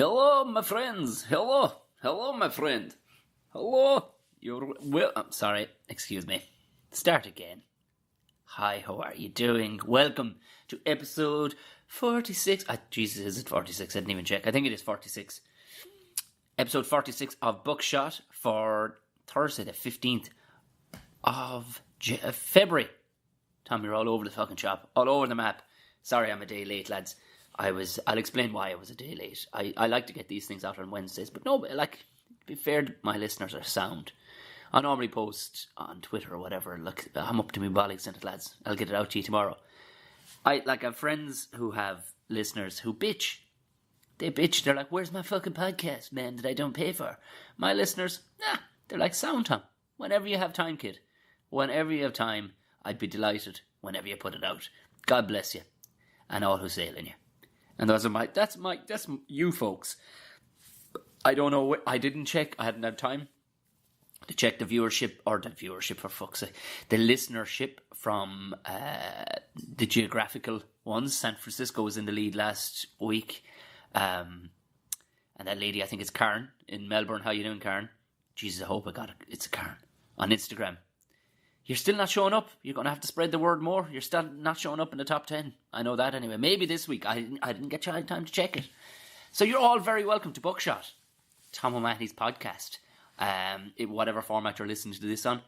Hello, my friends. Hello, my friend. Hello. Sorry. Excuse me. Start again. Hi, how are you doing? Welcome to episode 46. Jesus, is it 46? I didn't even check. I think it is 46. Episode 46 of Buckshot for Thursday, the 15th of February. Tom, you're all over the fucking shop. All over the map. Sorry, I'm a day late, lads. I'll explain why I was a day late. I like to get these things out on Wednesdays, but no, to be fair, my listeners are sound. I normally post on Twitter or whatever. Look, I'm up to my bollocks in it, lads. I'll get it out to you tomorrow. I have friends who have listeners who bitch. They bitch. They're like, "Where's my fucking podcast, man, that I don't pay for?" My listeners, they're like, "Sound, Tom. Whenever you have time, kid. Whenever you have time, I'd be delighted whenever you put it out. God bless you, and all who sail in you." And that's you folks. I don't know. I didn't check. I hadn't had time to check the viewership for fuck's sake, the listenership from the geographical ones. San Francisco was in the lead last week, and that lady, I think it's Karen in Melbourne. How you doing, Karen? Jesus, I hope I got it. It's Karen on Instagram. You're still not showing up. You're going to have to spread the word more. You're still not showing up in the top 10. I know that anyway. Maybe this week. I didn't get time to check it. So you're all very welcome to Buckshot, Tom O'Mahony's podcast. Whatever format you're listening to this on.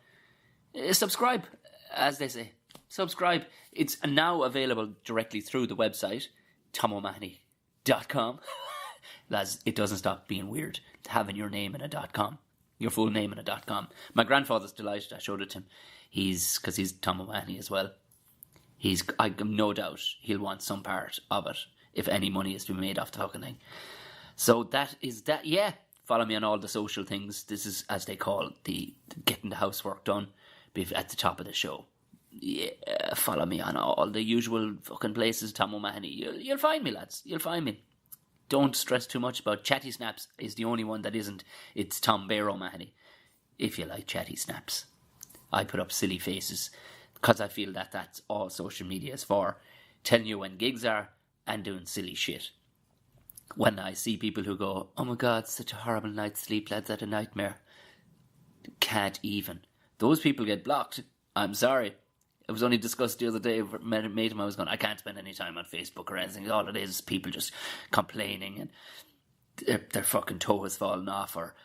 Subscribe, as they say. Subscribe. It's now available directly through the website, tomomahony.com. Lads, it doesn't stop being weird having your name in a .com. Your full name in a .com. My grandfather's delighted. I showed it to him. Because he's Tom O'Mahony as well. I have no doubt he'll want some part of it if any money is to be made off the fucking thing. So that is that. Yeah, follow me on all the social things. This is, as they call it, the getting the housework done at the top of the show. Yeah, follow me on all the usual fucking places. Tom O'Mahony. You'll find me, lads. You'll find me. Don't stress too much about Chatty Snaps. Is the only one that isn't. It's Tom Bear O'Mahony. If you like Chatty Snaps. I put up silly faces because I feel that that's all social media is for. Telling you when gigs are and doing silly shit. When I see people who go, "Oh my God, such a horrible night's sleep, lads, had a nightmare." Can't even. Those people get blocked. I'm sorry. It was only discussed the other day. Mate of mine was going, "I can't spend any time on Facebook or anything. All it is people just complaining and their fucking toe is falling off or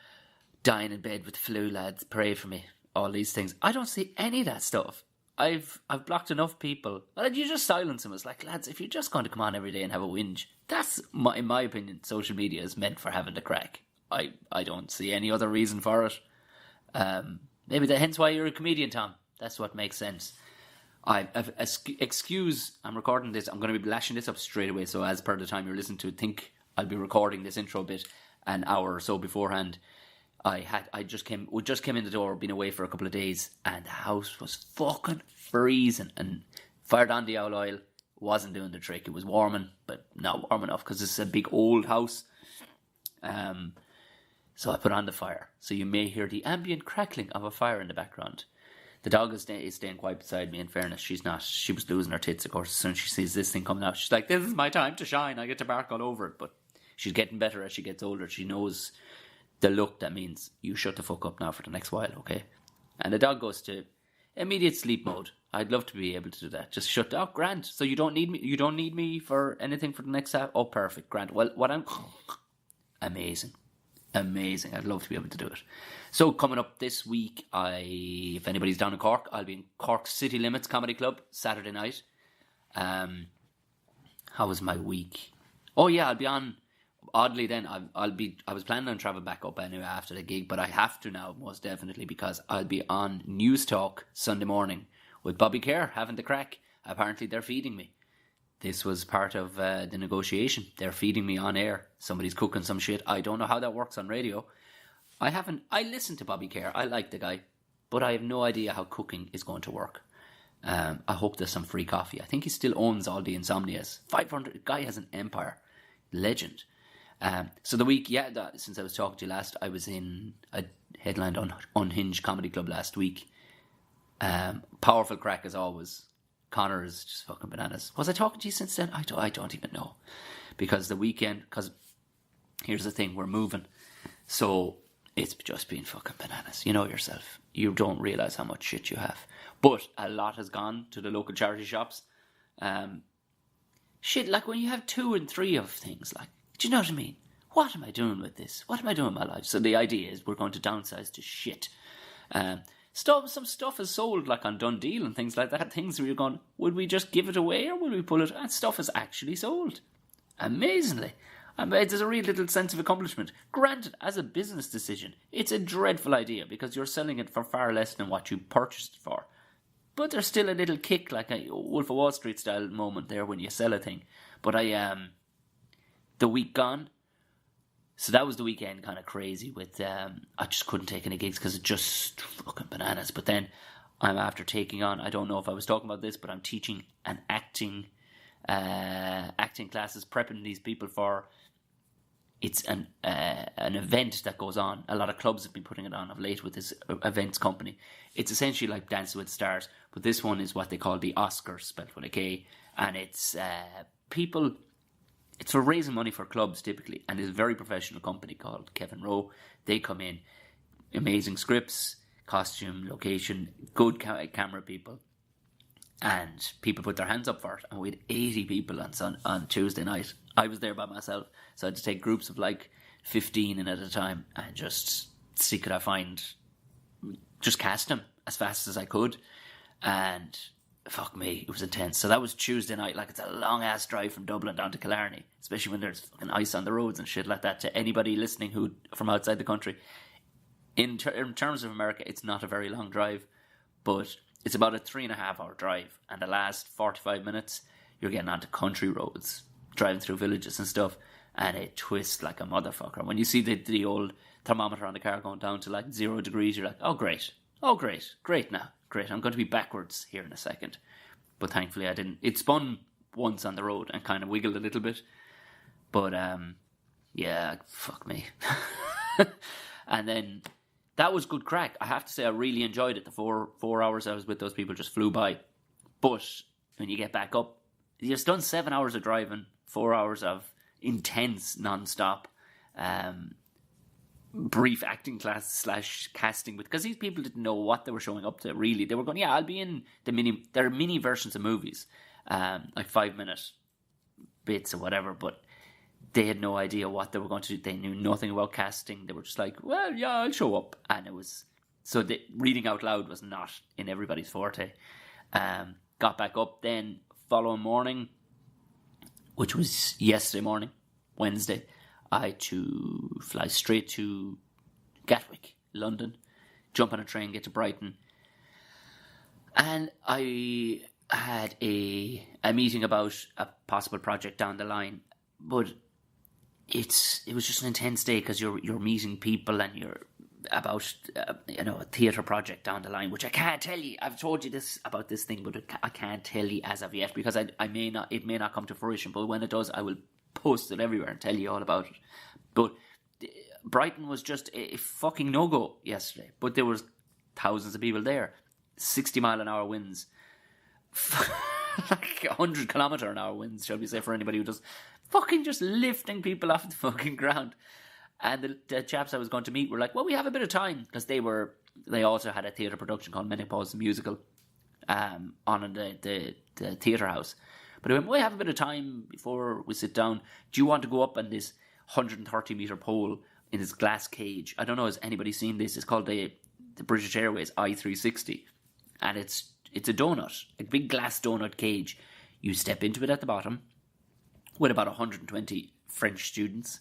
dying in bed with the flu, lads. Pray for me." All these things. I don't see any of that stuff. I've blocked enough people. Well, you just silence them. It's like, lads, if you're just going to come on every day and have a whinge, that's, in my opinion, social media is meant for having the crack. I don't see any other reason for it. Maybe hence why you're a comedian, Tom. That's what makes sense. Excuse, I'm recording this. I'm going to be lashing this up straight away. So as per the time you're listening to it, think I'll be recording this intro bit an hour or so beforehand. We just came in the door, been away for a couple of days, and the house was fucking freezing. And fired on the oil, wasn't doing the trick. It was warming, but not warm enough because it's a big old house. So I put on the fire. So you may hear the ambient crackling of a fire in the background. The dog is staying quiet beside me. In fairness, she's not. She was losing her tits, of course, as soon as she sees this thing coming out. She's like, "This is my time to shine. I get to bark all over it." But she's getting better as she gets older. She knows the look that means you shut the fuck up now for the next while, okay? And the dog goes to immediate sleep mode. I'd love to be able to do that. Just shut up, Grant. So you don't need me. You don't need me for anything for the next hour. Oh, perfect, Grant. Well, amazing. I'd love to be able to do it. So coming up this week, if anybody's down in Cork, I'll be in Cork City Limits Comedy Club Saturday night. How was my week? Oh yeah, I'll be on. Oddly, then I was planning on traveling back up anyway after the gig, but I have to now most definitely because I'll be on News Talk Sunday morning with Bobby Kerr having the crack. Apparently, they're feeding me. This was part of the negotiation. They're feeding me on air. Somebody's cooking some shit. I don't know how that works on radio. I listened to Bobby Kerr. I like the guy, but I have no idea how cooking is going to work. I hope there's some free coffee. I think he still owns all the Insomnias. 500 guy has an empire, legend. So the week, since I was talking to you last, I headlined on Unhinged Comedy Club last week. Powerful crack as always. Connor is just fucking bananas. Was I talking to you since then? I don't even know. Because the weekend, because here's the thing, we're moving. So it's just been fucking bananas. You know yourself. You don't realise how much shit you have. But a lot has gone to the local charity shops. Shit, like when you have 2 and 3 of things, like, do you know what I mean? What am I doing with this? What am I doing with my life? So the idea is we're going to downsize to shit. Some stuff is sold, like on Done Deal and things like that. Things where you're going, would we just give it away or will we pull it? And stuff is actually sold. Amazingly. There's a real little sense of accomplishment. Granted, as a business decision, it's a dreadful idea because you're selling it for far less than what you purchased it for. But there's still a little kick, like a Wolf of Wall Street style moment there when you sell a thing. But the week gone, so that was the weekend, kind of crazy with, I just couldn't take any gigs because it just fucking bananas. But then I'm after taking on, I don't know if I was talking about this, but I'm teaching an acting classes, prepping these people for, it's an event that goes on. A lot of clubs have been putting it on of late with this events company. It's essentially like Dancing with the Stars, but this one is what they call the Oscars, spelled with a K, and it's people. It's for raising money for clubs typically, and it's a very professional company called Kevin Rowe. They come in, amazing scripts, costume, location, good camera people, and people put their hands up for it. And we had 80 people on Tuesday night. I was there by myself, so I had to take groups of like 15 in at a time and just see could I find, just cast them as fast as I could. And fuck me, it was intense. So that was Tuesday night. Like, it's a long ass drive from Dublin down to Killarney, especially when there's fucking ice on the roads and shit like that. To anybody listening who from outside the country, in terms of America, it's not a very long drive, but it's about a 3.5 hour drive, and the last 45 minutes you're getting onto country roads, driving through villages and stuff, and it twists like a motherfucker. When you see the old thermometer on the car going down to like 0 degrees, you're like, oh great now, great, I'm going to be backwards here in a second. But thankfully I didn't. It spun once on the road and kind of wiggled a little bit, but yeah, fuck me. And then that was good crack. I have to say I really enjoyed it. The four hours I was with those people just flew by. But when you get back up, you've just done 7 hours of driving, 4 hours of intense non-stop brief acting class / casting, because these people didn't know what they were showing up to, really. They were going, yeah, I'll be in there are mini versions of movies, like 5-minute bits or whatever, but they had no idea what they were going to do. They knew nothing about casting. They were just like, well, yeah, I'll show up. And it was, so the reading out loud was not in everybody's forte. Got back up then following morning, which was yesterday morning, Wednesday, I had to fly straight to Gatwick, London, jump on a train, get to Brighton. And I had a meeting about a possible project down the line, but it was just an intense day because you're meeting people and you're about a theatre project down the line, which I can't tell you. I've told you this about this thing, but I can't tell you as of yet because it may not come to fruition. But when it does, I will post it everywhere and tell you all about it. But Brighton was just a fucking no-go yesterday. But there was thousands of people there, 60-mile-an-hour winds, like 100-kilometre-an-hour winds, shall we say, for anybody who does, fucking just lifting people off the fucking ground. And the chaps I was going to meet were like, well, we have a bit of time, because they also had a theatre production called Menopause the Musical on the theatre house. But they went, we have a bit of time before we sit down. Do you want to go up on this 130-metre pole in this glass cage? I don't know, has anybody seen this? It's called the British Airways i360. And it's a donut, a big glass donut cage. You step into it at the bottom with about 120 French students.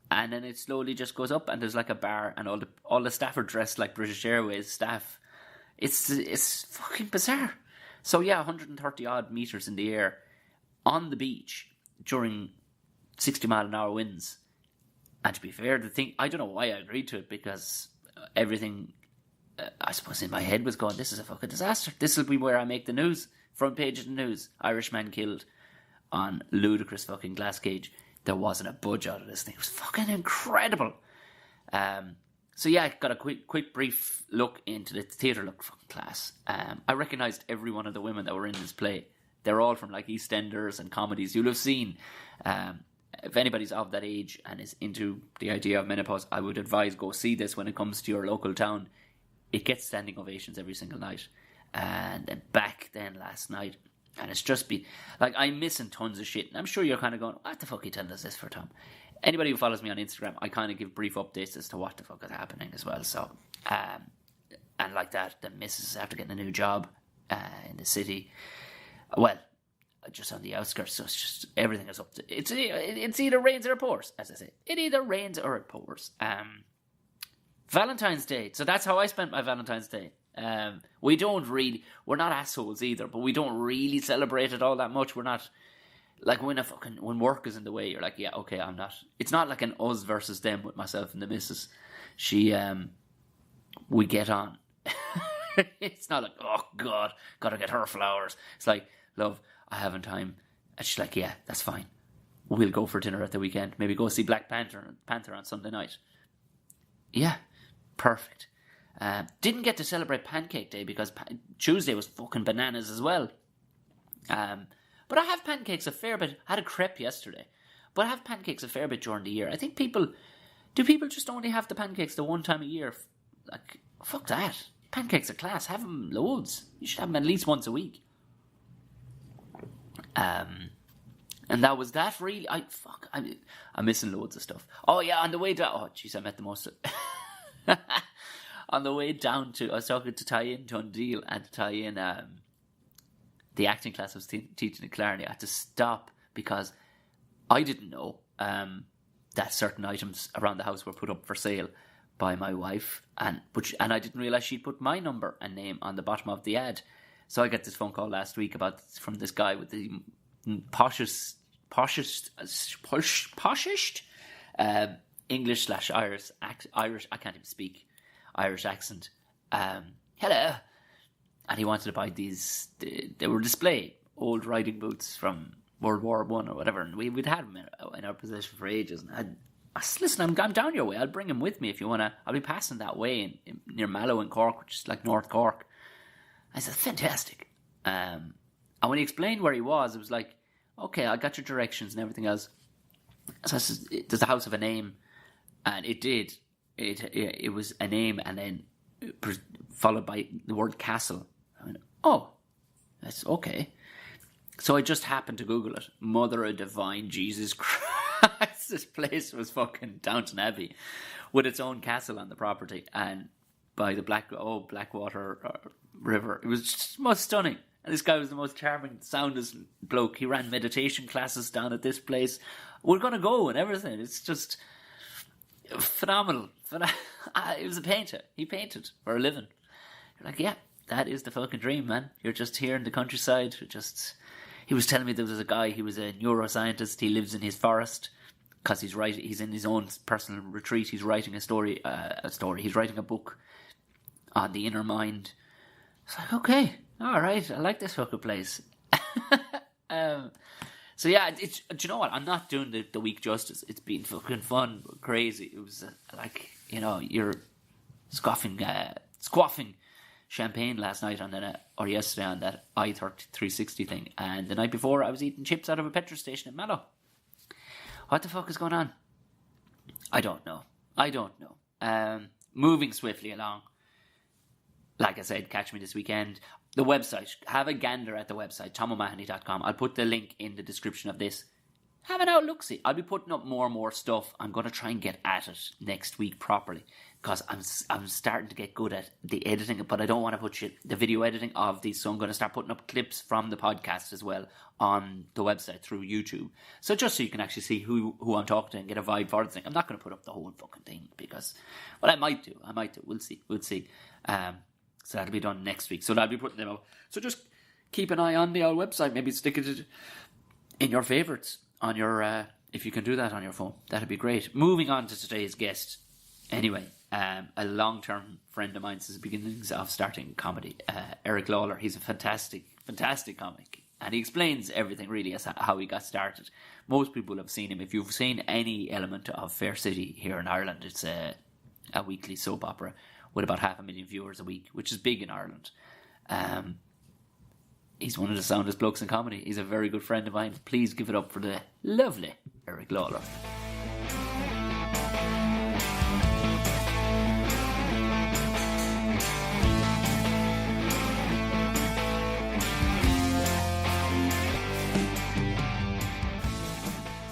And then it slowly just goes up, and there's like a bar, and all the staff are dressed like British Airways staff. It's fucking bizarre. So yeah, 130 odd meters in the air on the beach during 60-mile-an-hour winds. And to be fair, I don't know why I agreed to it, because everything, I suppose in my head was going, this is a fucking disaster. This will be where I make the news. Front page of the news. Irishman killed on ludicrous fucking glass cage. There wasn't a budge out of this thing. It was fucking incredible. So yeah, I got a quick brief look into the theatre. Looked fucking class. I recognised every one of the women that were in this play. They're all from like EastEnders and comedies. You'll have seen if anybody's of that age and is into the idea of menopause, I would advise go see this when it comes to your local town. It gets standing ovations every single night. And then back then last night, and it's just been, like, I'm missing tons of shit. And I'm sure you're kind of going, what the fuck are you telling us this for, Tom? Anybody who follows me on Instagram, I kind of give brief updates as to what the fuck is happening as well. So, and like that, the missus is after getting a new job in the city. Well, just on the outskirts, so it's just, everything is up to, it's either rains or it pours, as I say. It either rains or it pours. Valentine's Day. So that's how I spent my Valentine's Day. We're not assholes either, but we don't really celebrate it all that much. We're not, like, when work is in the way, you're like, yeah, okay, I'm not. It's not like an us versus them with myself and the missus. We get on. It's not like, oh God, gotta get her flowers. It's like, love, I haven't time. And she's like, yeah, that's fine. We'll go for dinner at the weekend. Maybe go see Black Panther on Sunday night. Yeah, perfect. Didn't get to celebrate Pancake Day because Tuesday was fucking bananas as well. But I have pancakes a fair bit. I had a crepe yesterday. But I have pancakes a fair bit during the year. I think people just only have the pancakes the one time a year? Like, fuck that. Pancakes are class. Have them loads. You should have them at least once a week. And that was that really. I'm missing loads of stuff. Oh yeah, on the way down. Oh jeez, I met the most. On the way down I was talking to tie in Dundee and to tie in the acting class I was teaching at Clarny. I had to stop because I didn't know that certain items around the house were put up for sale by my wife, and I didn't realise she'd put my number and name on the bottom of the ad. So I got this phone call last week from this guy with the poshest English / Irish. I can't even speak Irish accent. Hello, and he wanted to buy these. They were display old riding boots from World War I or whatever, and we'd had them in our possession for ages. And I said, listen, I'm down your way. I'll bring him with me if you wanna. I'll be passing that way near Mallow in Cork, which is like North Cork. I said, fantastic. And when he explained where he was, it was like, okay, I got your directions and everything else. So I said, does the house have a name? And it did. It was a name and then followed by the word castle. I went, oh, that's okay. So I just happened to Google it. Mother of Divine Jesus Christ. This place was fucking Downton Abbey with its own castle on the property and by the Blackwater River. It was just most stunning. And this guy was the most charming, soundest bloke. He ran meditation classes down at this place. We're going to go and everything. It's just phenomenal. He was a painter. He painted for a living. You're like, yeah, that is the fucking dream, man. You're just here in the countryside. He was telling me there was a guy, he was a neuroscientist. He lives in his forest because he's in his own personal retreat. He's writing a story. He's writing a book on the inner mind. It's like, okay, all right, I like this fucking place. So yeah, do you know what? I'm not doing the week justice. It's been fucking fun, crazy. It was you're squaffing champagne last night or yesterday on that i360 thing, and the night before I was eating chips out of a petrol station in Mallow. What the fuck is going on? I don't know. Moving swiftly along. Like I said, catch me this weekend. The website. Have a gander at the website, tomo'mahony.com. I'll put the link in the description of this. Have an out look-see. I'll be putting up more and more stuff. I'm going to try and get at it next week properly because I'm starting to get good at the editing, but I don't want to put the video editing of these, so I'm going to start putting up clips from the podcast as well on the website through YouTube. So just so you can actually see who I'm talking to and get a vibe for the thing. I'm not going to put up the whole fucking thing because, well, I might do. We'll see. So that'll be done next week. So I'll be putting them up. So just keep an eye on the old website. Maybe stick it in your favourites on your, if you can do that on your phone. That'd be great. Moving on to today's guest. Anyway, a long-term friend of mine since the beginnings of starting comedy, Eric Lalor. He's a fantastic, fantastic comic. And he explains everything really as how he got started. Most people have seen him. If you've seen any element of Fair City here in Ireland, it's a weekly soap opera with about 500,000 viewers a week, which is big in Ireland. He's one of the soundest blokes in comedy. He's a very good friend of mine. Please give it up for the lovely Eric Lalor.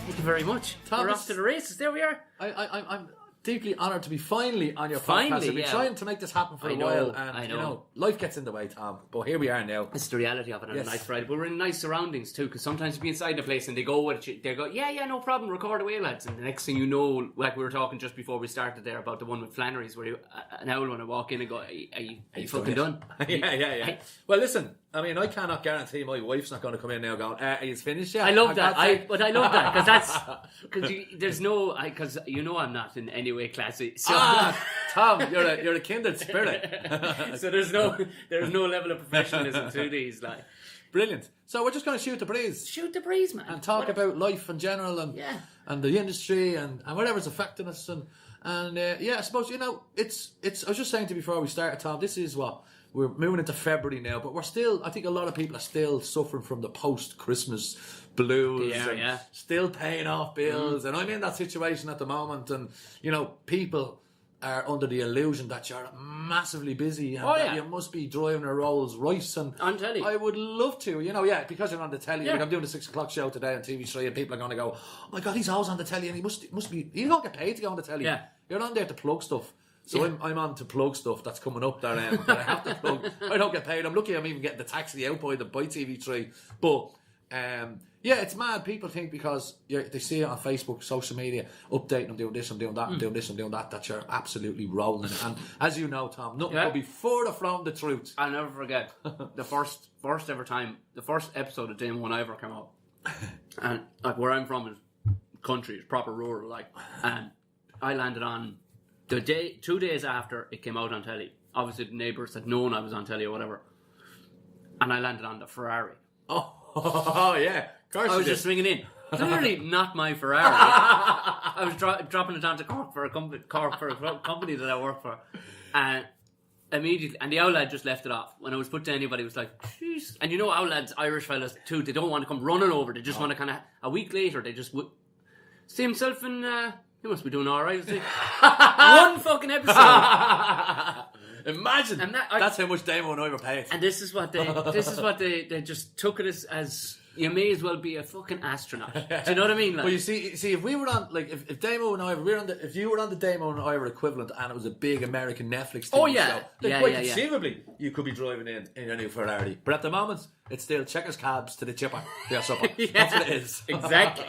Thank you very much. Thomas, we're off to the races. There we are. I'm deeply honoured to be finally on your Finally, podcast. I've been yeah. trying to make this happen for a while, and you know, life gets in the way, Tom. But here we are now. It's the reality of it on Yes. a nice Friday. But we're in nice surroundings too, because sometimes you be inside the place and they go with you. They go, yeah, no problem, record away, lads. And the next thing you know, like we were talking just before we started there about the one with Flannery's, where an owl want to walk in and go, are you fucking done? yeah. Well, listen. I mean, I cannot guarantee my wife's not going to come in now going, are you finished yet? I love that. I love that because there's no, because you know I'm not in any way classy. So. Tom, you're a kindred spirit. So there's no level of professionalism to these, like. Brilliant. So we're just going to shoot the breeze. Shoot the breeze, man. And talk about life in general and the industry and whatever's affecting us. And I suppose, you know, it's. I was just saying to you before we started, Tom, this is what we're moving into February now, but we're still, I think a lot of people are still suffering from the post-Christmas blues and still paying off bills. And I'm in that situation at the moment, and, you know, people are under the illusion that you're massively busy and that you must be driving a Rolls Royce. And on telly. I would love to, you know, because you're on the telly. Like I'm doing the 6 o'clock show today on TV3, and people are going to go, oh my God, he's always on the telly, and he must be, you don't get paid to go on the telly. Yeah. You're on there to plug stuff. So I'm on to plug stuff that's coming up there that I have to plug. I don't get paid. I'm lucky I'm even getting the taxi out by TV3. But it's mad. People think because they see it on Facebook, social media, updating, I'm doing this, I'm doing that, I'm doing this, I'm doing that you're absolutely rolling. And as you know, Tom, nothing could be further from the truth. I'll never forget the first ever time, the first episode of Dame One I ever came out. And like where I'm from is country, it's proper rural, like, and I landed on the day, 2 days after it came out on telly. Obviously the neighbours had known I was on telly or whatever. And I landed on the Ferrari. Oh yeah. Of course I was just swinging in. Clearly not my Ferrari. I was dropping it down to Cork for a company that I work for. And immediately, and the owl lad just left it off. When I was put to anybody, it was like, jeez. And you know owl lads, Irish fellas too, they don't want to come running over. They just want to kind of, a week later, they just see himself in, he must be doing alright. One fucking episode. Imagine that's how much Damo and I were paid. And this is what they just took it as you may as well be a fucking astronaut. Do you know what I mean? Like, well, you see, if we were on, like, if Damo and I were if you were on the Damo and Ira equivalent, and it was a big American Netflix TV show, then quite conceivably you could be driving in your new Ferrari. But at the moment, it's still checkers cabs to the chipper. Yeah, supper. That's what it is. Exactly.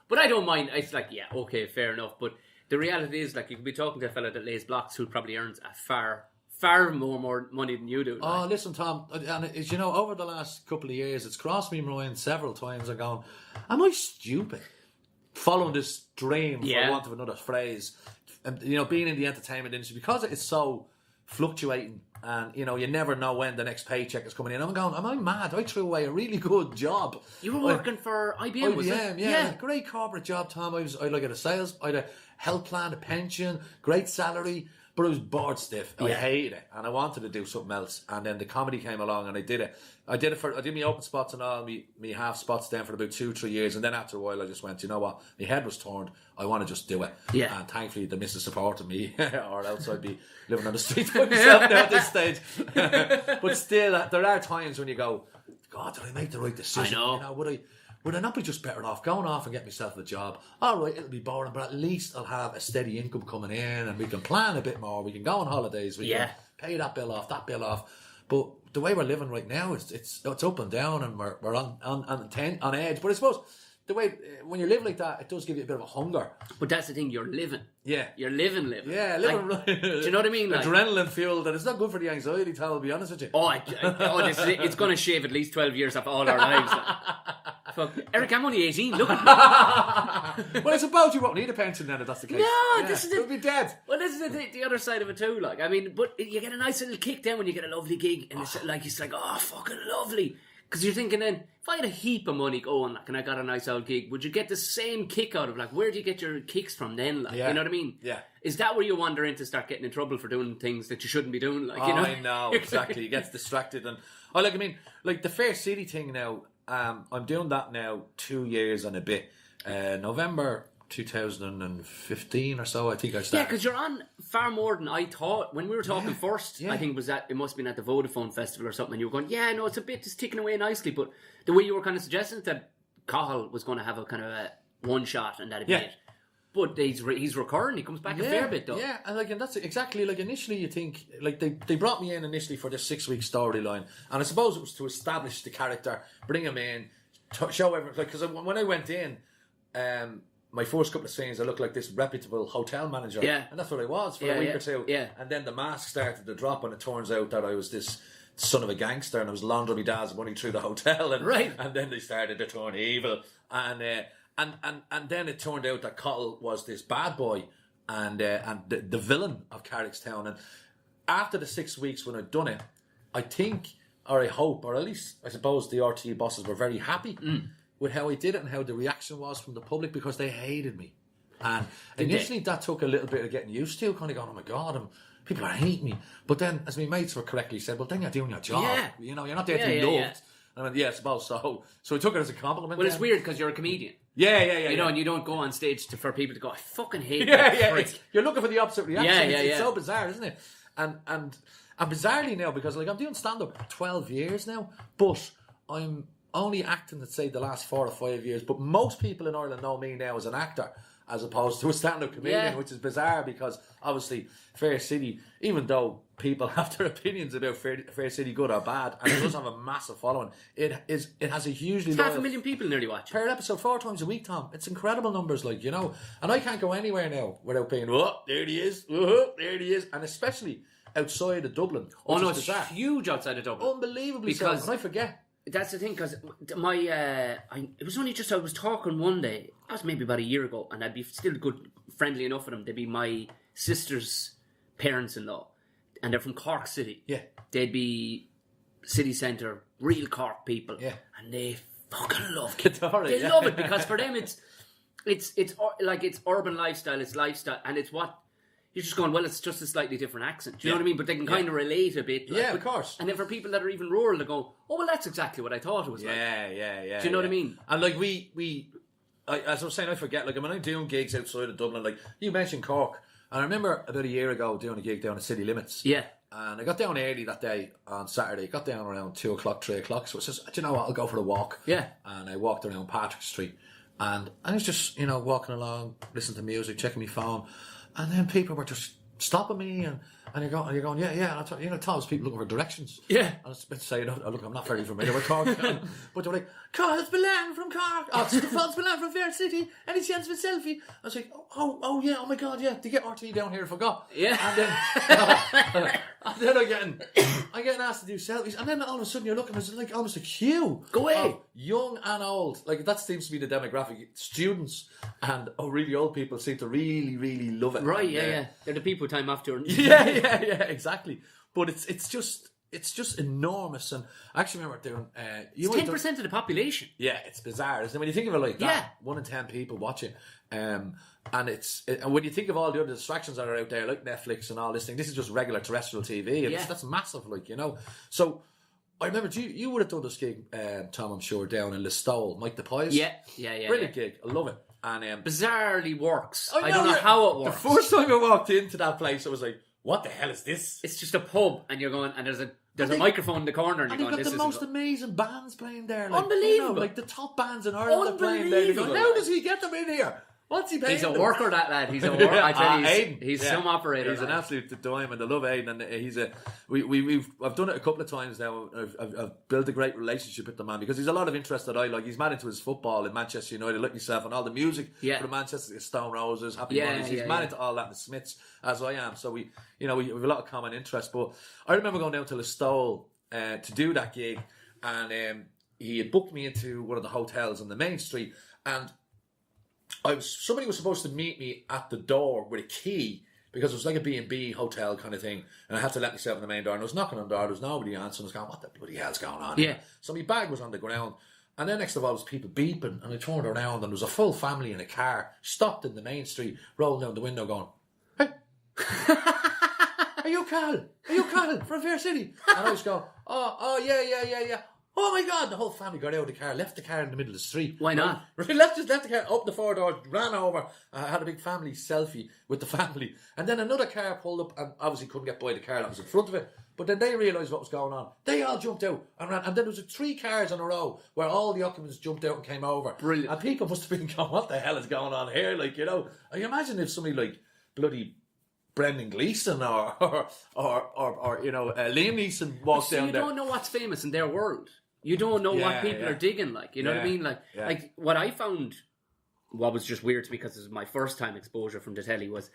But I don't mind. It's like, yeah, okay, fair enough. But the reality is, like, you could be talking to a fella that lays blocks who probably earns a far more money than you do. Oh, listen, Tom, and as you know, over the last couple of years, it's crossed me mind several times. I'm going, am I stupid? Following this dream, for want of another phrase, and you know, being in the entertainment industry, because it's so fluctuating, and you know, you never know when the next paycheck is coming in. I'm going, am I mad? I threw away a really good job. You were working for IBM, was it? Yeah, great corporate job, Tom. I had a sales, I had a health plan, a pension, great salary. But I was bored stiff. I hated it, and I wanted to do something else. And then the comedy came along, and I did it. I did my open spots and all, me half spots then for about 2-3 years. And then after a while, I just went, you know what? My head was turned. I want to just do it. Yeah. And thankfully, the missus supported me, or else I'd be living on the street by myself now at this stage. But still, there are times when you go, God, did I make the right decision? I know. You know, would I not be just better off going off and get myself a job? All right, it'll be boring, but at least I'll have a steady income coming in, and we can plan a bit more. We can go on holidays. We can pay that bill off. But the way we're living right now, it's up and down, and we're on edge. But I suppose the way when you live like that, it does give you a bit of a hunger. But that's the thing, you're living. Yeah. You're living. Yeah, living. Like, do you know what I mean? Like, adrenaline fuel that is not good for the anxiety, I'll be honest with you. It's going to shave at least 12 years off all our lives. Fuck. Eric, I'm only 18. Look at me. Well, I suppose you won't need a pension then if that's the case. No, this is you'll be dead. Well, this is the other side of it too. Like, I mean, but you get a nice little kick then when you get a lovely gig, and it's like, oh, fucking lovely. Because you're thinking then, if I had a heap of money going, like, and I got a nice old gig, would you get the same kick out of, like, where do you get your kicks from then? Like, you know what I mean? Yeah. Is that where you wander in to start getting in trouble for doing things that you shouldn't be doing? Like, you know? I know, exactly. You get distracted. And, the Fair City thing now, I'm doing that now 2 years and a bit. November 2015 or so, I think I started. Yeah, because you're on far more than I thought. When we were talking first, I think it must have been at the Vodafone Festival or something, and you were going, yeah, no, it's ticking away nicely, but the way you were kind of suggesting that Cathal was going to have a kind of a one shot and that'd be it. But he's recurring. He comes back a fair bit though. Yeah, and that's exactly initially you think they brought me in initially for this 6-week storyline, and I suppose it was to establish the character, bring him in, show everyone. Because when I went in, my first couple of scenes I looked like this reputable hotel manager, and that's what I was for a week or two. Yeah, and then the mask started to drop, and it turns out that I was this son of a gangster, and I was laundering my dad's money through the hotel, and then they started to turn evil, and then it turned out that Cathal was this bad boy and the villain of Carrickstown. And after the 6 weeks when I'd done it, I think, or I hope, or at least I suppose the RTE bosses were very happy with how I did it and how the reaction was from the public, because they hated me. And initially that took a little bit of getting used to, kind of going, oh my God, people are hating me. But then, as my mates were correctly said, well, then you're doing your job. Yeah. You know, you're not there to be loved. Yeah. I went, I suppose so. So I took it as a compliment. Well, it's weird because you're a comedian. Yeah. You know, and you don't go on stage for people to go, I fucking hate that prick. You're looking for the opposite reaction. It's so bizarre, isn't it? And bizarrely now, because I'm doing stand-up 12 years now, but I'm only acting, let's say, the last 4 or 5 years. But most people in Ireland know me now as an actor, as opposed to a stand-up comedian, which is bizarre because obviously Fair City, even though people have their opinions about Fair City, good or bad, and it does have a massive following, it has a hugely loyal... 500,000 people nearly watch per episode, 4 times a week, Tom. It's incredible numbers, you know. And I can't go anywhere now without being, oh, there he is, there he is. And especially outside of Dublin. Oh no, it's huge outside of Dublin. Unbelievably because so, and I forget. That's the thing, because it was only just I was talking one day, that was maybe about a year ago, and I'd be still good, friendly enough with them. They'd be my sister's parents-in-law, and they're from Cork City. Yeah. They'd be city centre, real Cork people. Yeah. And they fucking love Cathal. They love it, because for them it's urban lifestyle, it's lifestyle, and it's what... You're just going, well, it's just a slightly different accent. Do you know what I mean? But they can kind of relate a bit. Of course. And then for people that are even rural, they go, oh, well, that's exactly what I thought it was like. Yeah. Do you know what I mean? And as I was saying, I forget, when I'm doing gigs outside of Dublin, you mentioned Cork, and I remember about a year ago doing a gig down at City Limits. Yeah. And I got down early that day on Saturday. Got down around 2 o'clock, 3 o'clock. So I says, do you know what? I'll go for a walk. Yeah. And I walked around Patrick Street. And I was just, walking along, listening to music, checking my phone. And then people were just stopping me, and you're going, yeah. And I thought, Tom's people looking for directions. Yeah. And I was about to say, look, I'm not very familiar with Cork. But they were like, Carl, it's Milan from Cork. Oh, it's Milan from Fair City. Any chance of a selfie? I was like, oh yeah, oh my God, yeah. To get RT down here, I forgot. Yeah. And then I'm getting asked to do selfies, and then all of a sudden you're looking, it's like almost a queue. Go away. Young and old. That seems to be the demographic. Students and really old people seem to really, really love it. Right, yeah. They're the people time after. Yeah, exactly. But it's just enormous. And I actually remember doing... it's 10% of the population. Yeah, it's bizarre. Isn't it? When you think of it like that, 1 in 10 people watching. And when you think of all the other distractions that are out there, like Netflix and all this thing, this is just regular terrestrial TV. And that's massive, So I remember you would have done this gig, Tom, I'm sure, down in Listowel, Mike the Pies. Yeah. Brilliant gig. I love it. And bizarrely works. I don't know how it works. The first time I walked into that place, I was like, what the hell is this? It's just a pub, and you're going, and there's a microphone in the corner, and you're going, this is... And you've got the most amazing bands playing there. Unbelievable. The top bands in Ireland are playing there. You're going, how does he get them in here? What's he paying? He's a worker, that lad. He's a worker. I tell you, he's some operator. He's an absolute diamond. I love Aidan, and I've done it a couple of times now. I've built a great relationship with the man because he's a lot of interest that I like. He's mad into his football in Manchester United, like yourself, and all the music for the Manchester Stone Roses, Happy Mondays. He's mad into all that, the Smiths, as I am. So we have a lot of common interest. But I remember going down to Listowel to do that gig, and he had booked me into one of the hotels on the main street, and somebody was supposed to meet me at the door with a key because it was like a B&B hotel kind of thing, and I had to let myself in the main door, and I was knocking on the door, there was nobody answering. I was going, what the bloody hell's going on here? So my bag was on the ground, and then next of all was people beeping, and I turned around and there was a full family in a car stopped in the main street, rolling down the window going, hey, are you Cathal from Fair City? And I was going, oh yeah, Oh my God, the whole family got out of the car, left the car in the middle of the street. Why not? Right? Left the car, opened the 4 doors, ran over, had a big family selfie with the family. And then another car pulled up and obviously couldn't get by the car that was in front of it. But then they realised what was going on. They all jumped out and ran. And then there was 3 cars in a row where all the occupants jumped out and came over. Brilliant. And people must have been going, what the hell is going on here? Like, you know, I imagine if somebody like bloody Brendan Gleeson or you know, Liam Neeson walked down there. You don't know what's famous in their world. You don't know what people are digging, like, you know what I mean? Like what I found, what was just weird to me, because this was my first time exposure from the telly, was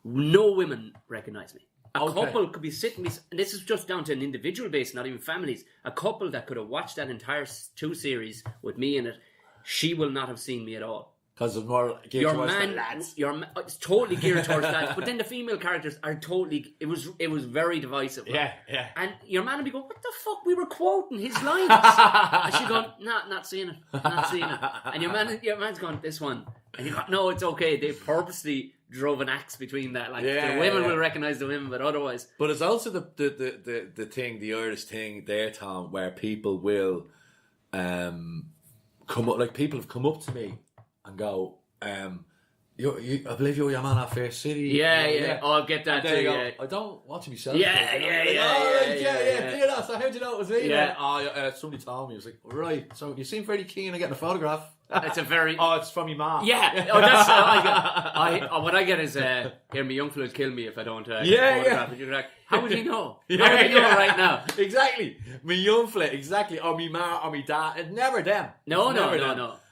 no women recognise me. A couple could be sitting, and this is just down to an individual base, not even families. A couple that could have watched that entire 2 series with me in it, she will not have seen me at all. Because of more geared towards the lads. It's totally geared towards lads. But then the female characters are totally... It was very divisive. Yeah. And your man would be going, what the fuck? We were quoting his lines. And she'd go, not seeing it. Not seeing it. And your man's going, this one. And you go, no, it's okay. They purposely drove an axe between that. Like, the women will recognise the women, but otherwise... But it's also the thing, the Irish thing there, Tom, where people will come up... Like, people have come up to me and go, I believe you're your man at Fair City. Yeah. Oh, I'll get that too. Go, I don't want to be selfish. Yeah. So how'd you know it was me? Yeah. Somebody told me. I was like, right. So you seem very keen on getting a photograph. It's a very... Oh, it's from your mom. Yeah. Oh, that's what I get is, here, my young fella would kill me if I don't photograph it. You're like, how would he know? How would he know right now? Exactly. My young fella, exactly. Or me ma, or me dad. It's never them. No.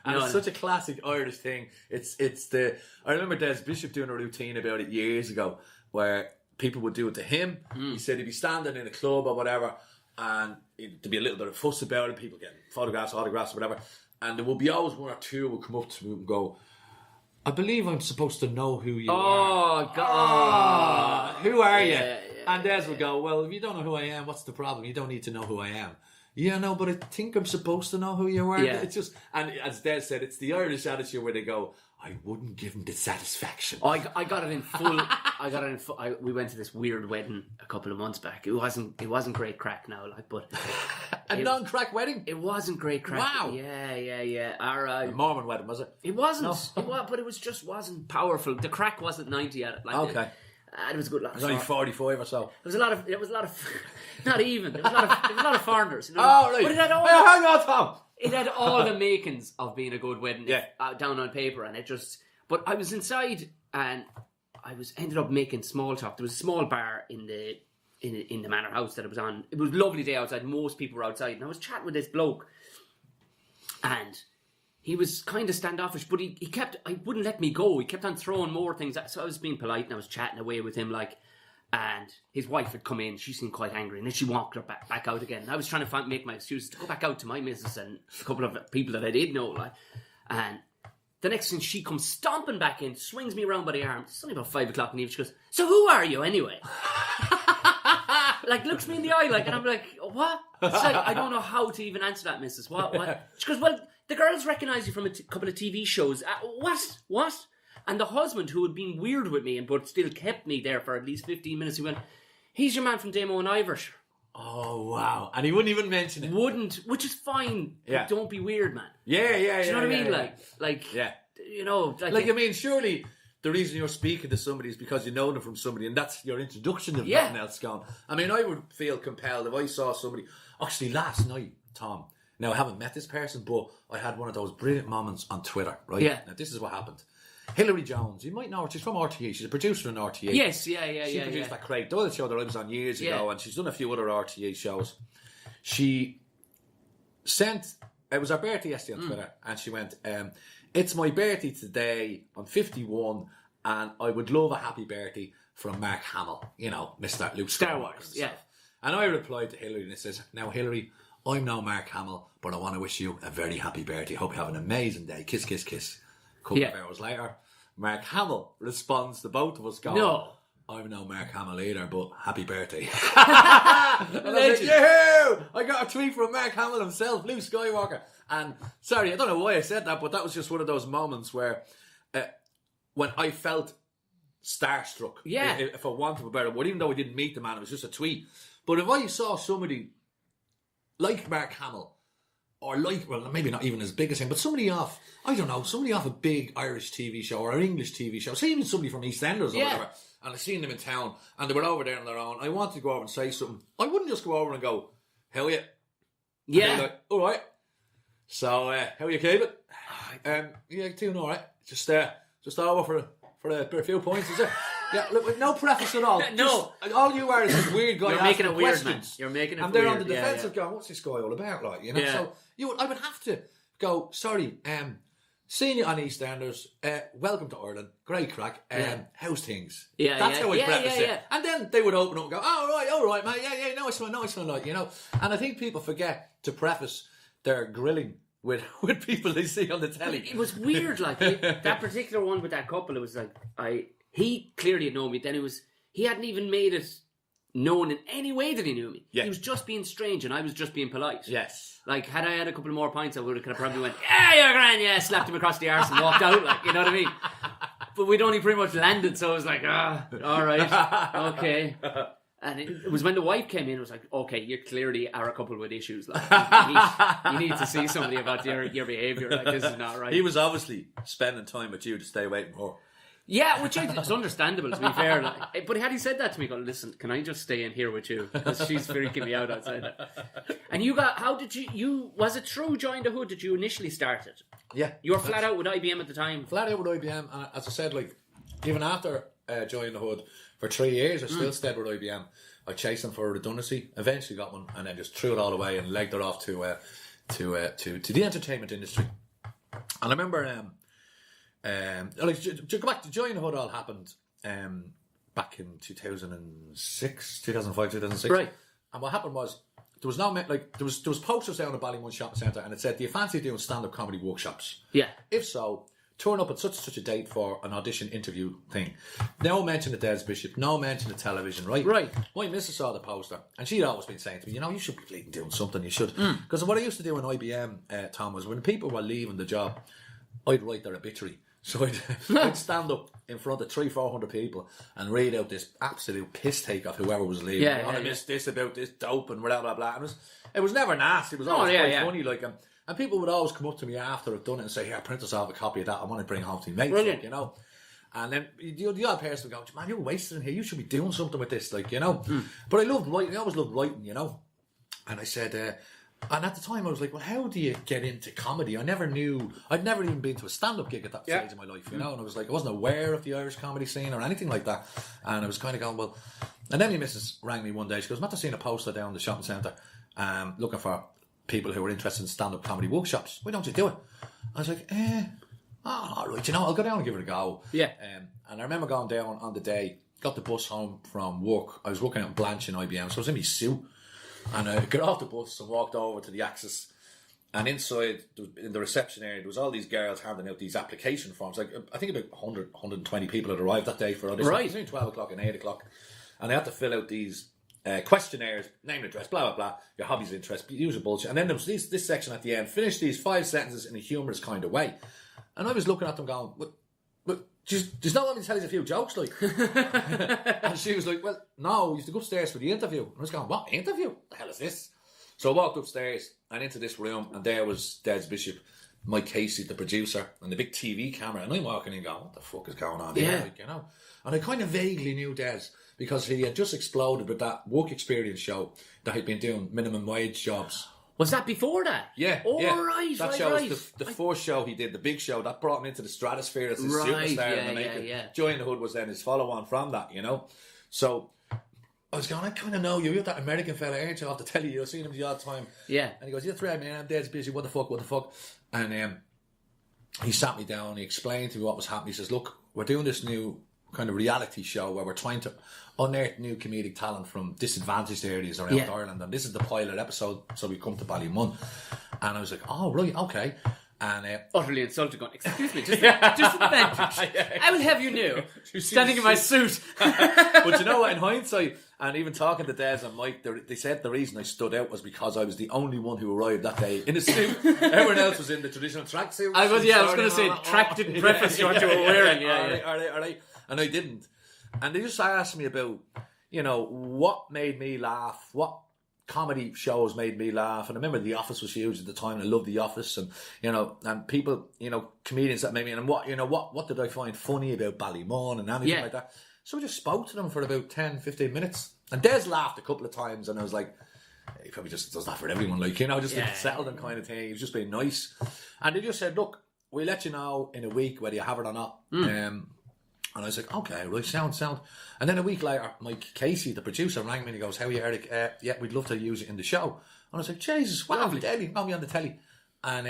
And it's such a classic Irish thing. I remember Des Bishop doing a routine about it years ago where people would do it to him. He said he'd be standing in a club or whatever and there'd be a little bit of fuss about it, people getting photographs, autographs, or whatever. And there would be always 1 or 2 would come up to me and go, I believe I'm supposed to know who you are. Oh, God. Who are you? Yeah. And Des would go, well, if you don't know who I am, what's the problem? You don't need to know who I am. Yeah, no, but I think I'm supposed to know who you are. Yeah. It's just, and as Des said, it's the Irish attitude where they go, I wouldn't give him the satisfaction. I got it in full. We went to this weird wedding a couple of months back. It wasn't great crack now, like, but a non-crack wedding. It wasn't great crack. Wow. Yeah. Our a Mormon wedding, was it? It wasn't. No. But it was just wasn't powerful. The crack wasn't 90 at it. Like, okay. It was a good lot. It was only 45 or so. There was a lot of. Not even. There was a lot of foreigners. You know? Oh, right. But it had all. Hang on, Tom. It had all the makings of being a good wedding. Yeah. Down on paper, and it just. But I was inside, and ended up making small talk. There was a small bar in the manor house that it was on. It was a lovely day outside. Most people were outside, and I was chatting with this bloke, and he was kind of standoffish, but he wouldn't let me go. He kept on throwing more things. So I was being polite and I was chatting away with him, like, and his wife had come in. She seemed quite angry, and then she walked her back out again. And I was trying to make my excuses to go back out to my missus and a couple of people that I did know, like, and the next thing she comes stomping back in, swings me around by the arm. It's only about 5 o'clock in the evening. She goes, so who are you anyway? Like, looks me in the eye, like, and I'm like, what? It's like, I don't know how to even answer that, missus. What? She goes, well, the girls recognise you from a couple of TV shows. What? And the husband, who had been weird with me but still kept me there for at least 15 minutes, he went, he's your man from Damo and Ivers. Oh, wow. And he wouldn't even mention it. Which is fine. Yeah. But don't be weird, man. Yeah. Do you know what I mean? Yeah. Like, yeah. You know. Like, I mean, surely the reason you're speaking to somebody is because you know them from somebody, and that's your introduction of nothing else gone. I mean, I would feel compelled if I saw somebody. Actually, last night, Tom, now I haven't met this person, but I had one of those brilliant moments on Twitter, right? Yeah. Now, this is what happened. Hilary Jones, you might know her, she's from RTE, she's a producer in RTE. Yes, She produced that Craig Doyle show that I was on years ago, and she's done a few other RTE shows. She sent, it was her birthday yesterday on Twitter, and she went, it's my birthday today, I'm 51, and I would love a happy birthday from Mark Hamill, you know, Mr. Luke Star Wars, yeah. And I replied to Hilary and it says, now Hilary, I'm no Mark Hamill, but I want to wish you a very happy birthday. Hope you have an amazing day. Kiss, kiss, kiss. A couple of hours later, Mark Hamill responds to both of us going, no, I'm no Mark Hamill either, but happy birthday. And I said, yahoo! I got a tweet from Mark Hamill himself, Luke Skywalker. And sorry, I don't know why I said that, but that was just one of those moments where when I felt starstruck. Yeah. If I wanted a better word, even though I didn't meet the man, it was just a tweet. But if I saw somebody like Mark Hamill or like, well, maybe not even as big as him, but somebody off, I don't know, somebody off a big Irish TV show or an English TV show, say even somebody from EastEnders or whatever, and I seen them in town, and they were over there on their own. I wanted to go over and say something. I wouldn't just go over and go, "How are you?" Yeah. Like, all right. So, how are you keeping? Yeah, doing all right. Just over for a few points, is it? Yeah, look, with no preface at all. No. Just, all you are is this weird guy. You're making it weird, questions. man. You're making it and weird. And they're on the defensive going, what's this guy all about? Like, you know? Yeah. So, I would have to go, sorry, seeing you on EastEnders, welcome to Ireland, great crack, how's things? That's how I preface it. And then they would open up and go, all right, mate, yeah, nice one, like, you know. And I think people forget to preface their grilling with people they see on the telly. It was weird, like, that particular one with that couple, it was like, he clearly had known me, then he hadn't even made it known in any way that he knew me. Yeah. He was just being strange and I was just being polite. Yes. Like, had I had a couple more pints, I would have probably went, yeah, you're grand, slapped him across the arse and walked out, like, you know what I mean? But we'd only pretty much landed, so I was like, all right, okay. And it was when the wife came in, it was like, okay, you clearly are a couple with issues. Like, you need to see somebody about your behaviour. Like, this is not right. He was obviously spending time with you to stay away from her. Yeah, which is understandable, to be fair. Like, but had he said that to me, go, listen, can I just stay in here with you? Because she's freaking me out outside. And how did was it through Join the Hood that you initially started? Yeah. You were flat out with IBM at the time? Flat out with IBM, and as I said, like, even after Join the Hood, for 3 years, I still stayed with IBM. I chased them for redundancy, eventually got one, and then just threw it all away and legged it off to the entertainment industry. And I remember... like, to go back to Join the Hood, all happened back in 2006, 2005, 2006. Right. And what happened was there was posters down at Ballymun Shopping Centre, and it said, "Do you fancy doing stand-up comedy workshops? Yeah. If so, turn up at such a date for an audition interview thing." No mention of Des Bishop, no mention of television, right? Right. My missus saw the poster, and she'd always been saying to me, you know, you should be bleeding doing something. You should, because what I used to do in IBM, Tom, was when people were leaving the job, I'd write their obituary. So I'd stand up in front of 300-400 people and read out this absolute piss take of whoever was leaving. I missed this about this dope and blah blah blah. It was never nasty. It was always quite funny. Like, and people would always come up to me after I'd done it and say, "Here, print us off a copy of that. I want to bring it home to my mates." Like, you know. And then the odd person would go, "Man, you're wasting here. You should be doing something with this." Like, you know. But I loved writing. I always loved writing, you know. And I said. And at the time I was like, well, how do you get into comedy? I'd never even been to a stand-up gig at that stage of my life, you know, and I was like, I wasn't aware of the Irish comedy scene or anything like that, and I was kind of going, well, and then my missus rang me one day, she goes, "Matt, I've seen a poster down the shopping centre looking for people who are interested in stand-up comedy workshops. Why don't you do it?" I was like, all right, you know, I'll go down and give it a go. Yeah. And I remember going down on the day, got the bus home from work. I was working out in Blanche in IBM, so I was in my suit. And I got off the bus and walked over to the Axis. And inside, in the reception area, there was all these girls handing out these application forms. Like, I think about 120 people had arrived that day for audition. Right. It was between 12 o'clock and 8 o'clock. And they had to fill out these questionnaires, name and address, blah, blah, blah, your hobbies and interests, usual bullshit. And then there was this section at the end, finish these 5 sentences in a humorous kind of way. And I was looking at them going, but there's no one to tell you a few jokes, like. And she was like, well, no, you have to go upstairs for the interview. And I was going, what interview? What the hell is this? So I walked upstairs and into this room, and there was Des Bishop, Mike Casey, the producer, and the big TV camera. And I'm walking in going, what the fuck is going on here? Like, you know? And I kind of vaguely knew Des because he had just exploded with that work experience show that he'd been doing minimum wage jobs. Was that before that? Yeah. Right. That show was the first show he did, the big show. That brought him into the stratosphere as a superstar in the making. Join the Hood was then his follow-on from that, you know. So I was going, I kind of know you. You're that American fella, aren't you? Off the telly, you've seen him the odd time. Yeah. And he goes, "You're right, man. I'm dead busy. What the fuck? And he sat me down. He explained to me what was happening. He says, look, we're doing this new kind of reality show where we're trying to unearth new comedic talent from disadvantaged areas around Ireland, and this is the pilot episode, so we come to Ballymun. And I was like, oh right, okay. And utterly insulted, going, excuse me, disadvantage. I will have you know, standing in my suit. But you know what, in hindsight, and even talking to Des and Mike, they said the reason I stood out was because I was the only one who arrived that day in a suit. Everyone else was in the traditional tracksuit. I was going to say, track didn't preface what you were wearing. All right. And I didn't. And they just asked me about, you know, what made me laugh, what comedy shows made me laugh, and I remember The Office was huge at the time, and I loved The Office, and and people, comedians that made me, and what did I find funny about Ballymun and anything like that? So I just spoke to them for about 10, 15 minutes, and Des laughed a couple of times, and I was like, he probably just does that for everyone, just to settle them kind of thing. He was just being nice, and they just said, look, we'll let you know in a week whether you have it or not. And I was like, okay, right, sound. And then a week later, Mike Casey, the producer, rang me and he goes, how are you, Eric? Yeah, we'd love to use it in the show. And I was like, Jesus, wow, Daddy, got me on the telly. And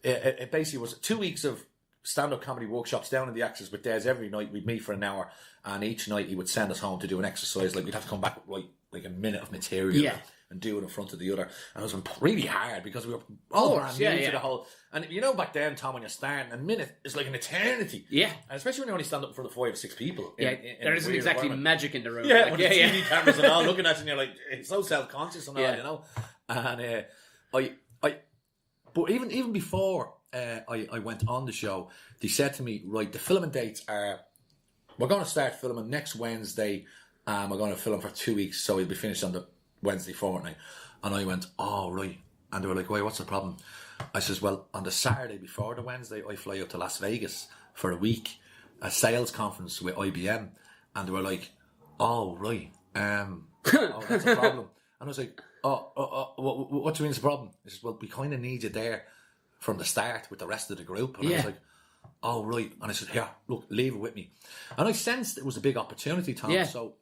it basically was 2 weeks of stand-up comedy workshops down in the Axis with Des every night. We'd meet for an hour, and each night he would send us home to do an exercise. Like, we'd have to come back with like a minute of material and do it in front of the other. And it was really hard because we were all brand new to the whole... And back then, Tom, when you're starting, a minute is like an eternity. Yeah. And especially when you only stand up in front of 5 or 6 people. There isn't exactly magic in the room. Yeah, with the TV cameras and all looking at you, and you're like, it's so self-conscious and all, And but even before I went on the show, they said to me, right, the filming dates are, we're going to start filming next Wednesday, and we're going to film for 2 weeks, so we'll be finished on the Wednesday fortnight. And I went, oh, right. And they were like, wait, what's the problem? I says, well, on the Saturday before the Wednesday, I fly up to Las Vegas for a week, a sales conference with IBM. And they were like, oh, right. Oh, that's a problem. And I was like, what do you mean it's a problem? He says, well, we kind of need you there from the start with the rest of the group. And I was like, oh, right. And I said, yeah, look, leave it with me. And I sensed it was a big opportunity, Tom. Yeah. So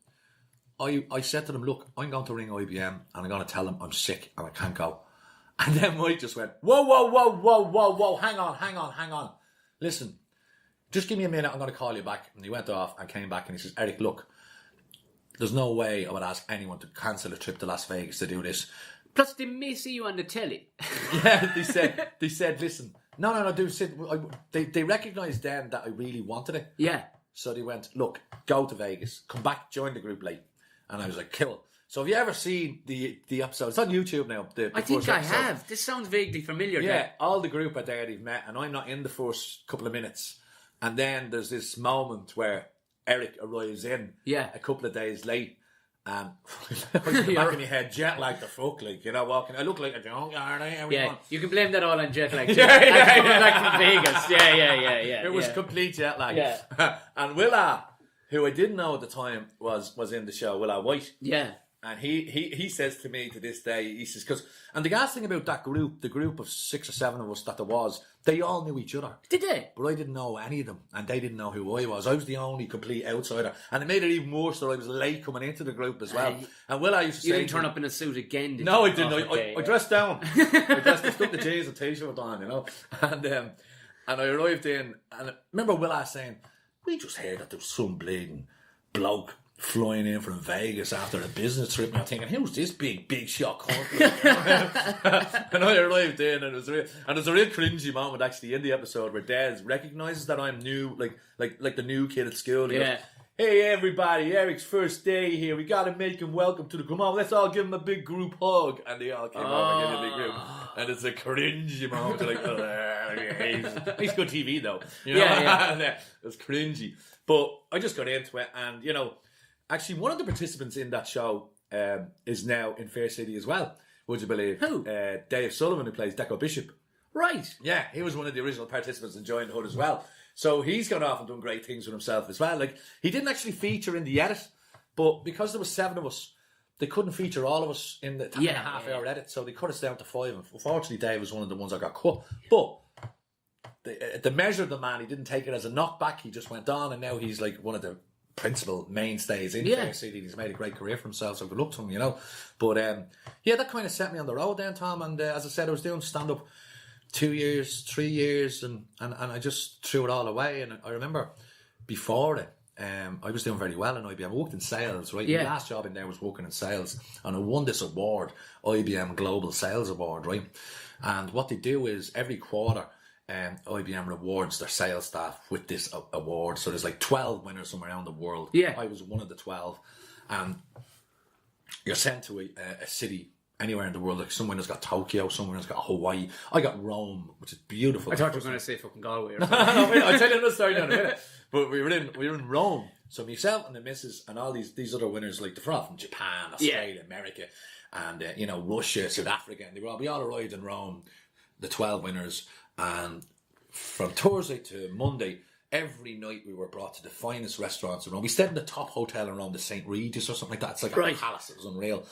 I said to them, look, I'm going to ring IBM and I'm going to tell them I'm sick and I can't go. And then Mike just went, whoa, hang on. Listen, just give me a minute, I'm going to call you back. And he went off and came back and he says, Eric, look, there's no way I would ask anyone to cancel a trip to Las Vegas to do this. Plus, they may see you on the telly. Yeah, they said, listen, no, they recognised then that I really wanted it. Yeah. So they went, look, go to Vegas, come back, join the group late. And I was like, cool. So have you ever seen the episode? It's on YouTube now. I think I have. This sounds vaguely familiar. Yeah, all the group are there, they've met, and I'm not in the first couple of minutes. And then there's this moment where Eric arrives in a couple of days late, and I was back in my head, jet lag the fuck, walking. I look like a junkyard. Yeah, you can blame that all on jet lag. Back from Vegas. Yeah. It was complete jet lag. Yeah. And Willa, who I didn't know at the time, was in the show, Willa White. Yeah. And he says to me to this day, he says, and the gas thing about that group, the group of 6 or 7 of us that there was, they all knew each other. Did they? But I didn't know any of them, and they didn't know who I was. I was the only complete outsider. And it made it even worse that I was late coming into the group as well. And Will, I used to say... You didn't turn up in a suit again, did you? No, I didn't. I dressed down. I stuck the jeans and t-shirt on, And I arrived in, and I remember Will saying, we just heard that there was some bleeding bloke flying in from Vegas after a business trip, and I'm thinking, who's this big shot country? And I arrived in, and it was a real cringy moment actually in the episode where Des recognises that I'm new, like the new kid at school. He goes, hey everybody, Eric's first day here. We gotta make him welcome to the. Come on, let's all give him a big group hug. And they all came over and gave him a big group. And it's a cringy moment. Like, he's good TV though. And, it was cringy. But I just got into it, and actually, one of the participants in that show is now in Fair City as well, would you believe? Who? Dave Sullivan, who plays Deco Bishop. Right. Yeah, he was one of the original participants and joined the Hood as well. So he's gone off and done great things with himself as well. Like, he didn't actually feature in the edit, but because there was 7 of us, they couldn't feature all of us in the half-hour edit, so they cut us down to 5. And unfortunately, Dave was one of the ones that got cut. But the measure of the man, he didn't take it as a knockback. He just went on, and now he's like one of the principal mainstays in Fair City. He's made a great career for himself, so good luck to him, But that kind of set me on the road then, Tom. And as I said, I was doing stand-up 2 years, 3 years, and I just threw it all away. And I remember before it, I was doing very well in IBM. I worked in sales, right? My last job in there was working in sales, and I won this award, IBM Global Sales Award, right? And what they do is every quarter, IBM rewards their sales staff with this award. So there's like 12 winners from around the world. Yeah. I was one of the 12. And you're sent to a city anywhere in the world. Like some winners got Tokyo, some winners got Hawaii. I got Rome, which is beautiful. I thought you were going to say fucking Galway or something. I'll tell you another story in a minute. But we were in Rome. So myself and the missus and all these other winners, like they're all from Japan, Australia, America, and Russia, South Africa, and we all arrived in Rome, the 12 winners, and from Thursday to Monday, every night we were brought to the finest restaurants in Rome. We stayed in the top hotel in Rome, the St. Regis or something like that. It's like a palace. It was unreal.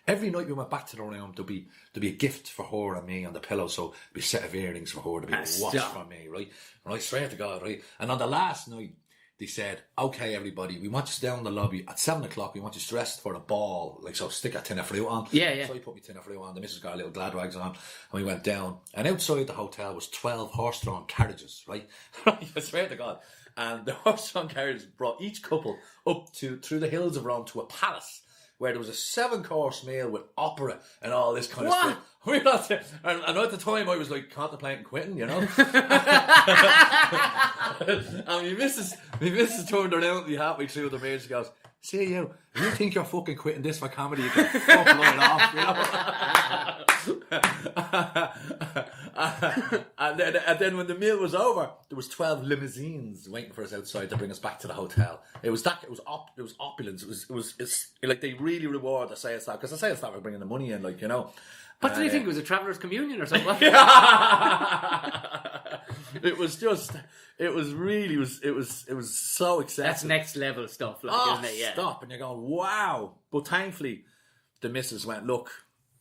Every night we went back to the room, there'd be a gift for her and me on the pillow. So there'd be a set of earrings for her, there'd be a watch for me, right? And I swear to God, right? And on the last night, they said, okay, everybody, we want you down in the lobby at 7 o'clock. We want you dressed for a ball. Like, so stick a tin of fruit on. Yeah. So I put my tin of fruit on. The missus got a little glad rags on. And we went down. And outside the hotel was 12 horse-drawn carriages, right? I swear to God. And the horse-drawn carriages brought each couple up through the hills of Rome to a palace where there was a 7-course meal with opera and all this kind of stuff. We're not there. And at the time I was like contemplating quitting, you know. And my missus turned around to me halfway through the meal. She goes, "See you. If you think you're fucking quitting this for comedy, you can fuck right off, you know." and then when the meal was over, there was 12 limousines waiting for us outside to bring us back to the hotel. It was opulence. It's like they really reward the sales staff, because the sales staff were bringing the money in, like, you know. What did they think? It was a traveller's communion or something? It was so excessive. That's next level stuff, like, isn't it? Yeah. Stop. And you're going, wow. But thankfully, the missus went, look,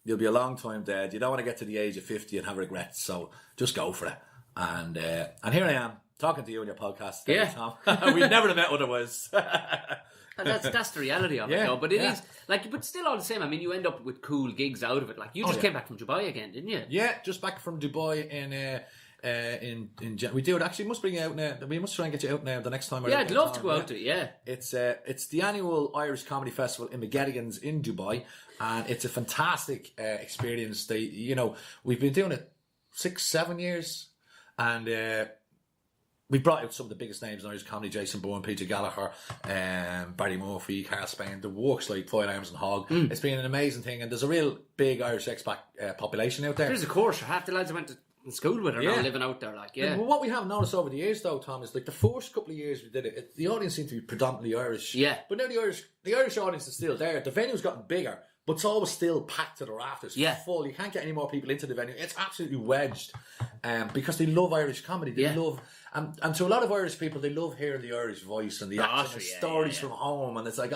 you'll be a long time dead. You don't want to get to the age of 50 and have regrets, so just go for it. And here I am, talking to you on your podcast today, Tom. We'd never have met otherwise. And that's the reality of it, though. But it is like, but still all the same. I mean, you end up with cool gigs out of it. Like, you just came back from Dubai again, didn't you? Yeah, just back from Dubai in we do it. Actually, must bring you out now. We must try and get you out now the next time. I'd love to go out to it. Yeah, it's the annual Irish Comedy Festival in McGettigans in Dubai, and it's a fantastic experience. We've been doing it 6-7 years, and we brought out some of the biggest names in Irish comedy: Jason Bourne, Peter Gallagher, Barry Murphy, Carl Spain. The works like Foil Arms and Hog. It's been an amazing thing, and there's a real big Irish expat population out there. There's a course. Half the lads I went to school with are now living out there, like, yeah. And what we have noticed over the years, though, Tom, is like the first couple of years we did it, the audience seemed to be predominantly Irish. Yeah. But now the Irish audience is still there. The venue's gotten bigger, but it's always still packed to the rafters. Yeah. Full. You can't get any more people into the venue. It's absolutely wedged, because they love Irish comedy. They love, and to a lot of Irish people, they love hearing the Irish voice and the accent and stories from home, and it's like,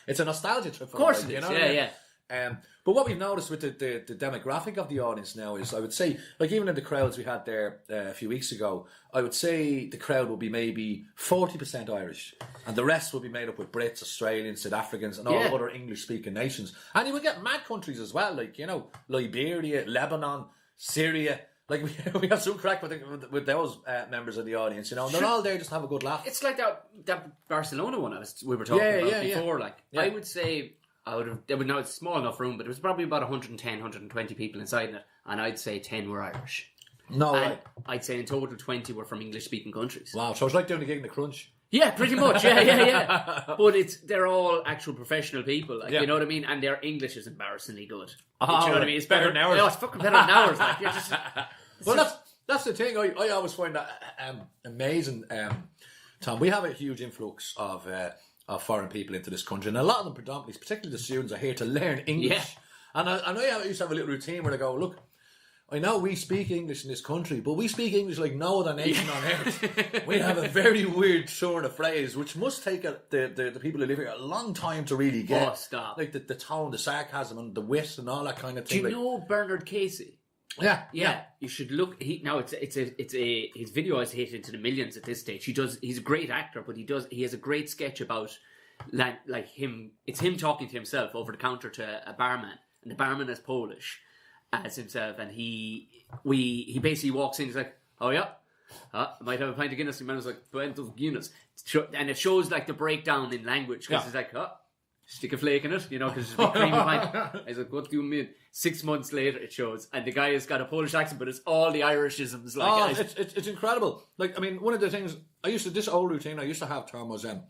it's a nostalgia trip for them. Of course it is, yeah. But what we've noticed with the demographic of the audience now is, I would say, like, even in the crowds we had there a few weeks ago, I would say the crowd will be maybe 40% Irish, and the rest will be made up with Brits, Australians, South Africans, and all other English-speaking nations. And you will get mad countries as well, like, you know, Liberia, Lebanon, Syria. Like, we have some crack with those members of the audience, you know, and they're all there just to have a good laugh. It's like that Barcelona one we were talking about before. Like, I would say, now it's a small enough room, but it was probably about 110, 120 people inside it, and I'd say 10 were Irish. No way. I'd say in total 20 were from English-speaking countries. Wow, so it's like doing a gig in the Crunch. Yeah, pretty much. Yeah. But they're all actual professional people, like, you know what I mean? And their English is embarrassingly good. You know what I mean? It's better than ours. Yeah, it's fucking better than ours. Like, that's the thing. I always find that amazing, Tom. We have a huge influx of foreign people into this country, and a lot of them, predominantly, particularly the students, are here to learn English. Yeah. And I know I used to have a little routine where I go, look, I know we speak English in this country, but we speak English like no other nation on earth. We have a very weird sort of phrase, which must take the people who live here a long time to really get. Oh, stop. Like the tone, the sarcasm, and the wit, and all that kind of thing. Do you know Bernard Casey? Yeah. You should look. His video has hit into the millions at this stage. He's a great actor, but he has a great sketch about like him. It's him talking to himself over the counter to a barman, and the barman is Polish as himself, and he basically walks in. He's like, "Oh yeah, I might have a pint of Guinness." The man was like, "Pint of Guinness," and it shows like the breakdown in language, because it's like, stick a flake in it, you know, because it's a big creamy pint. He's like, "What do you mean?" 6 months later, it shows, and the guy has got a Polish accent, but it's all the Irishisms. Like, it's incredible. Like, I mean, one of the things this old routine I used to have, Tom, was I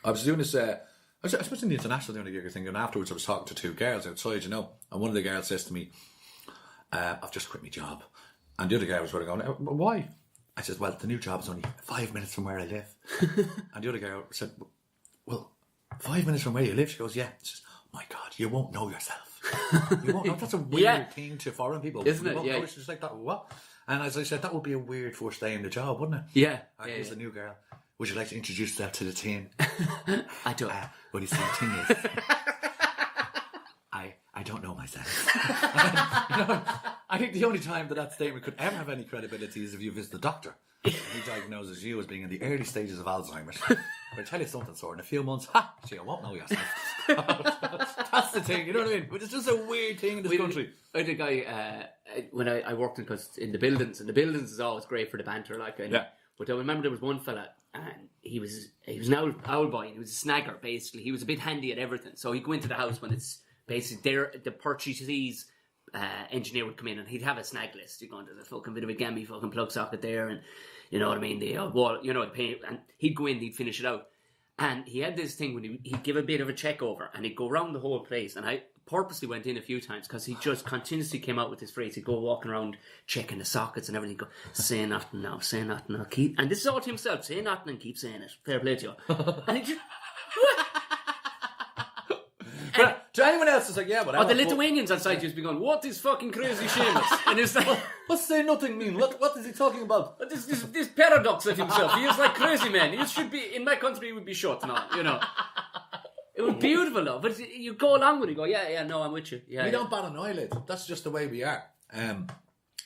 was doing this. I I was in the International doing a gig, I think, and afterwards I was talking to 2 girls outside, and one of the girls says to me, I've just quit my job. And the other guy was really going, why? I said, well, the new job is only 5 minutes from where I live. And the other girl said, well, 5 minutes from where you live? She goes, yeah. She says, oh my God, you won't know yourself. You won't know. That's a weird thing to foreign people. Isn't it? Yeah. It's just like that. What? And as I said, that would be a weird first day in the job, wouldn't it? Yeah. Here's the new girl. Would you like to introduce yourself to the team? I don't. Well, you see, the thing is, I don't know myself. I think the only time that statement could ever have any credibility is if you visit the doctor. And he diagnoses you as being in the early stages of Alzheimer's. But I tell you something, sort in a few months, you won't know yourself. That's the thing, you know what I mean? But it's just a weird thing in this country. I had a guy, when I worked in the buildings, and the buildings is always great for the banter, but I remember there was one fella, and he was an owl boy, and he was a snagger, basically. He was a bit handy at everything. So he'd go into the house when it's basically the purchasees engineer would come in, and he'd have a snag list. He'd go into the fucking bit of a gammy fucking plug socket there, and you know what I mean, the wall, the paint, and he'd go in, he'd finish it out. And he had this thing when he'd give a bit of a check over, and he'd go around the whole place, and I purposely went in a few times because he just continuously came out with this phrase. He'd go walking around checking the sockets and everything. He'd go, say nothing now, keep, and this is all to himself, say nothing and keep saying it. Fair play to you. And he just But to anyone else, it's like, yeah, whatever. Oh, the Lithuanians on site used to be going, what is fucking crazy Seamus? And it's like, what's say nothing mean? What is he talking about? This paradox of himself. He is like crazy man. He should be, in my country, he would be shot now, It was beautiful though, but you go along with it, you go, yeah, no, I'm with you. Yeah, we don't bat an eyelid. That's just the way we are.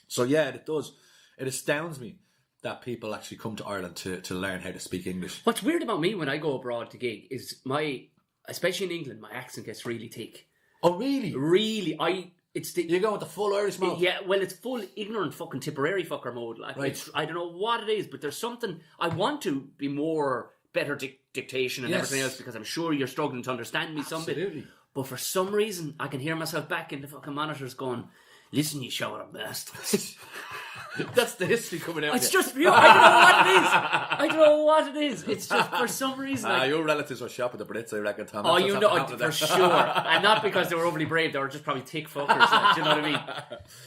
So yeah, it does. It astounds me that people actually come to Ireland to learn how to speak English. What's weird about me when I go abroad to gig is especially in England, my accent gets really thick. Oh really? Really, you're going with the full Irish mode? Yeah, well, it's full ignorant fucking Tipperary fucker mode. Like, right. I don't know what it is, but there's something. I want to be more better dictation and everything else because I'm sure you're struggling to understand me some bit. But for some reason, I can hear myself back in the fucking monitors going, listen, you shower bastards. That's the history coming out. It's just pure. I don't know what it is. It's just for some reason. Your relatives were shopping the Brits, I reckon, Tom. Oh, you know, for sure. And not because they were overly brave, they were just probably thick fuckers. Like, do you know what I mean?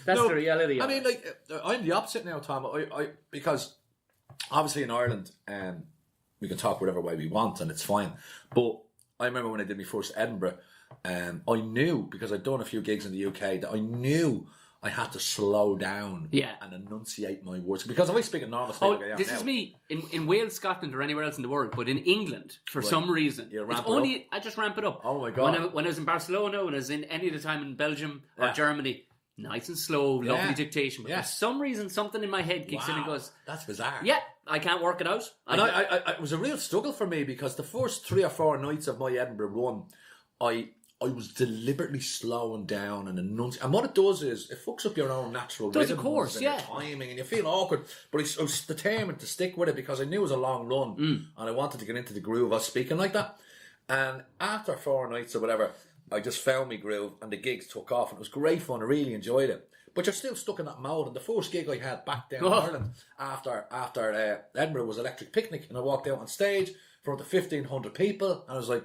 That's the reality. I mean, like, I'm the opposite now, Tom. Because obviously in Ireland, we can talk whatever way we want and it's fine. But I remember when I did my first Edinburgh, I knew, because I'd done a few gigs in the UK, that I knew I had to slow down and enunciate my words. Because if I speak a normal speed, this is me in Wales, Scotland, or anywhere else in the world, but in England, for some reason, I just ramp it up. Oh my God. When I was in Barcelona, when I was in any of the time in Belgium or Germany, nice and slow, lovely dictation. But for some reason, something in my head kicks in and goes, that's bizarre. Yeah, I can't work it out. And it was a real struggle for me because the first 3 or 4 nights of my Edinburgh run, I was deliberately slowing down and enunciating. And what it does is, it fucks up your own natural rhythm. Of course, and your timing, and you feel awkward. But I was determined to stick with it because I knew it was a long run and I wanted to get into the groove of speaking like that. And after 4 nights or whatever, I just found my groove and the gigs took off and it was great fun. I really enjoyed it. But you're still stuck in that mode. And the first gig I had back down in Ireland after Edinburgh was Electric Picnic, and I walked out on stage in front of 1,500 people and I was like,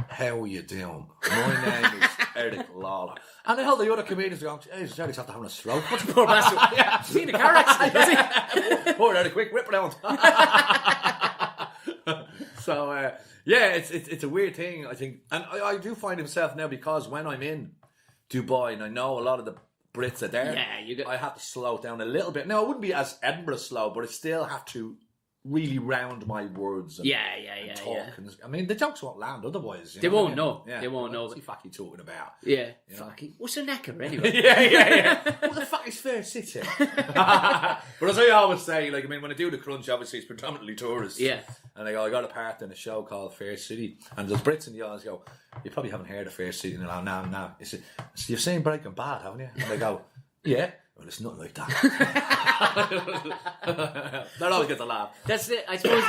how are you doing? My name is Eric Lalor. And then all the other comedians are going, Jesus, Eric's after having a stroke. What's the poor bastard? He's seen a car accident, has he? Poor Eric, quick, rip around. So, it's a weird thing, I think. And I do find himself now, because when I'm in Dubai and I know a lot of the Brits are there, I have to slow down a little bit. Now, I wouldn't be as Edinburgh slow, but I still have to really round my words and, and talk. Yeah. And, I mean, the jokes won't land otherwise. They won't know. Yeah. They won't know. What's he fucking talking about? Yeah. Fucking. What's a knacker anyway? yeah. What the fuck is Fair City? But as I always say, like, I mean, when I do the crunch, obviously it's predominantly tourists. Yeah. And I go, I got a part in a show called Fair City. And there's Brits in the audience go, you probably haven't heard of Fair City. And they're like, no. So you've seen Breaking Bad, haven't you? And they go, yeah. Well, it's not like that. That always gets a laugh. That's it, I suppose.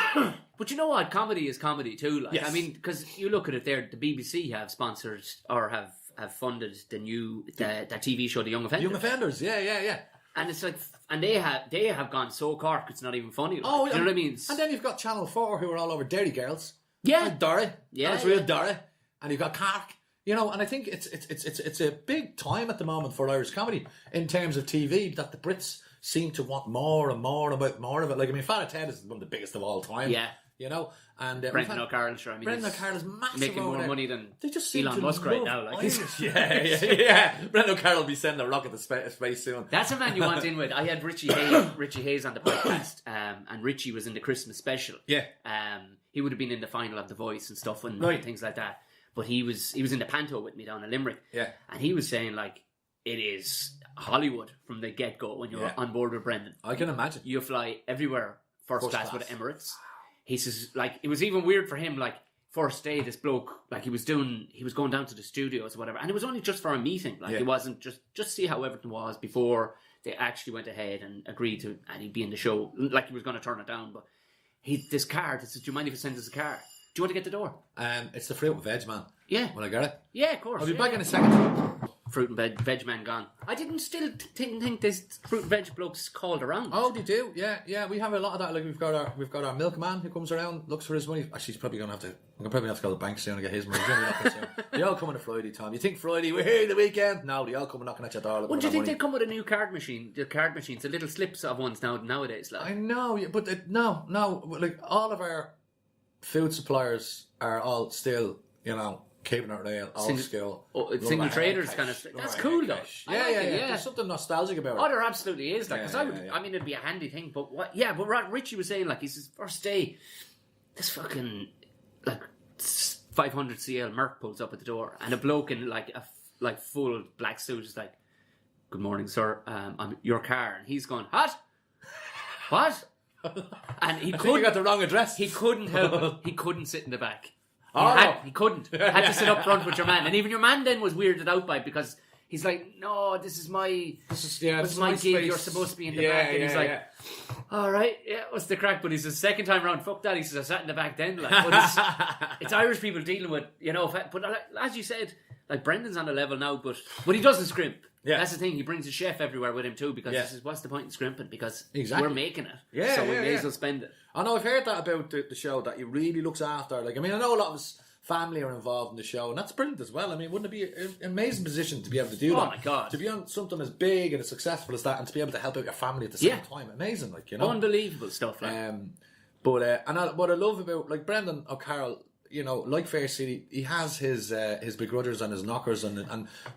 But you know what? Comedy is comedy too. Like, yes. I mean, because you look at it there, the BBC have sponsored or have funded the new that TV show, The Young Offenders. Young Offenders, yeah. And it's like, and they have gone so Cork, it's not even funny. Like, oh, do you know what I mean? And then you've got Channel 4 who are all over Dairy Girls. Yeah. Like Dara. Yeah. That's real Dara. and you've got Cork. You know, and I think it's a big time at the moment for Irish comedy in terms of TV that the Brits seem to want more and more about more of it. Like, I mean, Father Ted is one of the biggest of all time. Yeah. You know, and Brendan O'Carroll, sure. I mean, Brendan O'Carroll's massive, making over more there. money than they just seem Elon to Musk right love now. Like, Irish. Yeah. Brendan O'Carroll will be sending a rocket to space soon. That's a man you want in with. I had Richie Hayes on the podcast, and Richie was in the Christmas special. Yeah. He would have been in the final of The Voice and stuff and things like that. But he was in the panto with me down in Limerick. Yeah. And he was saying, like, it is Hollywood from the get-go when you're on board with Brendan. I can imagine. You fly everywhere first class with Emirates. He says, like, it was even weird for him, like, first day, this bloke, like, he was going down to the studios or whatever, and it was only just for a meeting. Like, it wasn't just see how everything was before they actually went ahead and agreed to, and he'd be in the show, like he was going to turn it down. But this card, he says, do you mind if I send us a car? Do you want to get the door? It's the fruit and veg man. Yeah. When I get it? Yeah, of course. I'll be back in a second. Fruit and veg man gone. I didn't still think this fruit and veg bloke's called around. Oh, they do? Yeah. We have a lot of that. Like, we've got our milkman who comes around, looks for his money. Actually, he's probably gonna have to. I'm probably have to go to the bank soon and get his money. They all come on a Friday, Tom. You think Friday we're here the weekend? No, they all come knocking at your door. Wouldn't you think they'd come with a new card machine? The card machines, the little slips of ones nowadays. Like. I know, but no. Like, all of our food suppliers are all still, keeping it real, old school. Single traders kind of. That's cool though. Yeah. There's something nostalgic about it. Oh, there absolutely is. Like, because I mean, it'd be a handy thing. But what? Yeah, but Richie was saying, like, he says first day, this fucking like 500 CL Merc pulls up at the door, and a bloke in like a full black suit is like, "Good morning, sir. I'm your car," and he's going, "What?" And he got the wrong address. He couldn't help it. He couldn't sit in the back. He couldn't. Had to sit up front with your man. And even your man then was weirded out by it because he's like, no, this is my my gig. Space. You're supposed to be in the back. And he's like, all right, what's the crack? But he says, second time round, fuck that. He says, I sat in the back then. Like, but it's Irish people dealing with, but as you said, like Brendan's on a level now, but he doesn't scrimp. Yeah. That's the thing. He brings a chef everywhere with him too because he says, what's the point in scrimping? Because we're making it. Yeah, so we may as well spend it. I know, I've heard that about the show, that he really looks after. Like, I mean, I know a lot of his family are involved in the show, and that's brilliant as well. I mean, wouldn't it be an amazing position to be able to do that? Oh my God. To be on something as big and as successful as that, and to be able to help out your family at the same time. Amazing, like, Unbelievable stuff, like. What I love about, like, Brendan O'Carroll, like Fair City, he has his begrudgers and his knockers,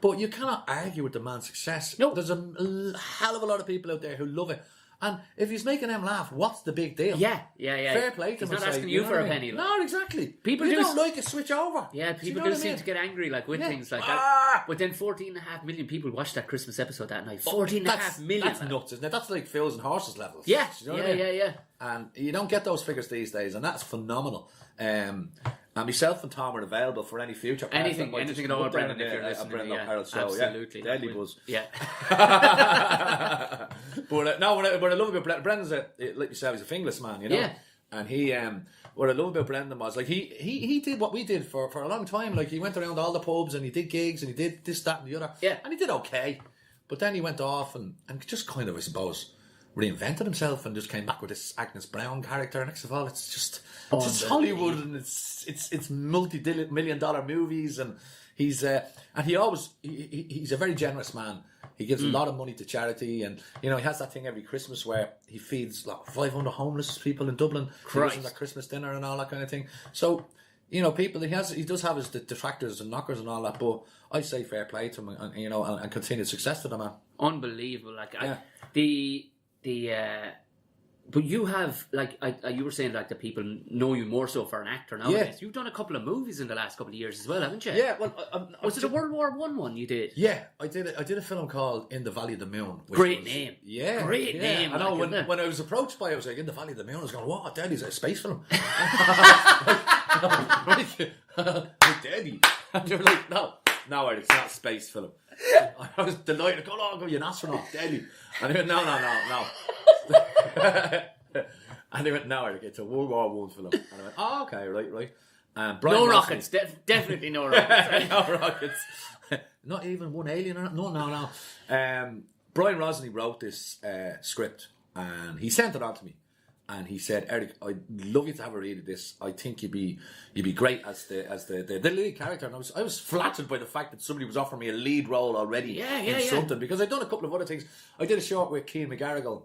but you cannot argue with the man's success. No. There's a hell of a lot of people out there who love it. And if he's making them laugh, what's the big deal? Yeah. Fair play to him. He's not asking you for a penny. Like. No, exactly. People you don't like it, switch over. Yeah, people do seem to get angry with things like that. But then 14.5 million people watched that Christmas episode that night. 14.5 million. That's nuts, isn't it? That's like Phils and Horses levels. Yeah. You know what I mean? Yeah. And you don't get those figures these days, and that's phenomenal. And myself and Tom are available for any future anything at all, Brendan, if you're listening. Brendan O'Carroll show, absolutely. Deadly buzz. Yeah. But what I love about Brendan's like you said, he's a fingless man, Yeah. And he what I love about Brendan was, like, he did what we did for a long time. Like, he went around all the pubs and he did gigs and he did this, that, and the other. Yeah. And he did okay, but then he went off and just kind of, I suppose, reinvented himself and just came back with this Agnes Brown character. Next of all, it's Hollywood, and it's multi-million-dollar movies, and he's a very generous man. He gives a lot of money to charity, and he has that thing every Christmas where he feeds like 500 homeless people in Dublin. He gives them their Christmas dinner and all that kind of thing. So, people he does have his detractors and knockers and all that, but I say fair play to him, and continued success to the man. Unbelievable, but you have, like, you were saying, like, the people know you more so for an actor nowadays. Yeah. You've done a couple of movies in the last couple of years as well, haven't you? Yeah, well, was it a World War I one you did? Yeah, I did a film called In the Valley of the Moon. Great name. Yeah. Great name. I know, when I was approached by it, I was like, In the Valley of the Moon, I was going, what, Daddy, is it a space film? Daddy. And they were like, no, Eric, it's not a space film. I was delighted. Go, you're an astronaut, Daddy. And they went, no. And they went, no, Eric, it's a World War I film. And I went, oh, okay, right. No rockets, definitely no rockets. No rockets. Not even one alien or no. Brian Rosny wrote this script, and he sent it on to me. and he said, Eric, I'd love you to have a read of this. I think you'd be great as the lead character. And I was flattered by the fact that somebody was offering me a lead role already in something, because I'd done a couple of other things. I did a short with Cian McGarrigle,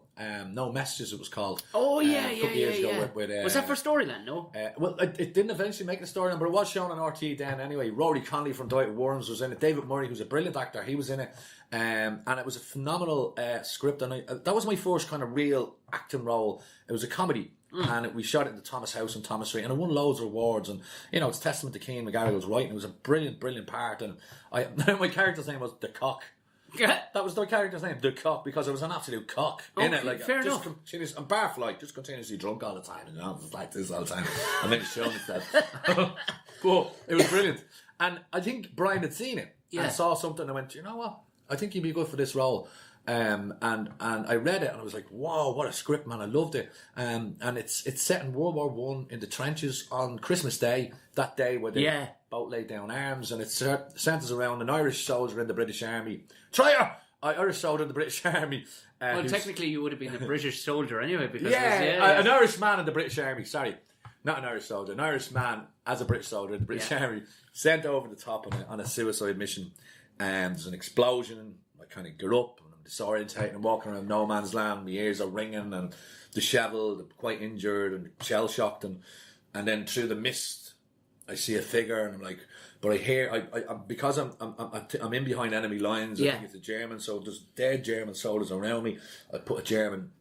No Messages it was called. Oh yeah, a couple years ago with was that for Storyland? No. Well, it didn't eventually make the storyline, but it was shown on RTE then anyway. Rory Connolly from Dwight Worms was in it. David Murray, who's a brilliant actor, he was in it. And it was a phenomenal script, and that was my first kind of real acting role. It was a comedy, and we shot it in the Thomas House on Thomas Street, and it won loads of awards. And it's testament to Cian McGarrigle's writing. It was a brilliant part, and my character's name was The Cock. That was the character's name, The Cock, because I was an absolute cock in it. Like, fair enough. And barfly, just continuously drunk all the time, just like this all the time. And then he's showing himself. But it was brilliant, and I think Brian had seen it and saw something, and I went, you know what? I think you'd be good for this role. And I read it and I was like, wow, what a script, man. I loved it. And it's set in World War One in the trenches on Christmas Day, that day where they both laid down arms, and it centres around an Irish soldier in the British Army. Irish soldier in the British Army. Well, technically you would have been a British soldier anyway, because an Irish man in the British Army, sorry. Not an Irish soldier, an Irish man as a British soldier in the British Army, sent over the top on a suicide mission. And there's an explosion. I kind of get up and I'm disorientated and walking around no man's land. My ears are ringing and dishevelled, quite injured and shell shocked. And then through the mist, I see a figure, and I'm like, but I hear, because I'm in behind enemy lines. I think it's a German, so there's dead German soldiers around me. I put a German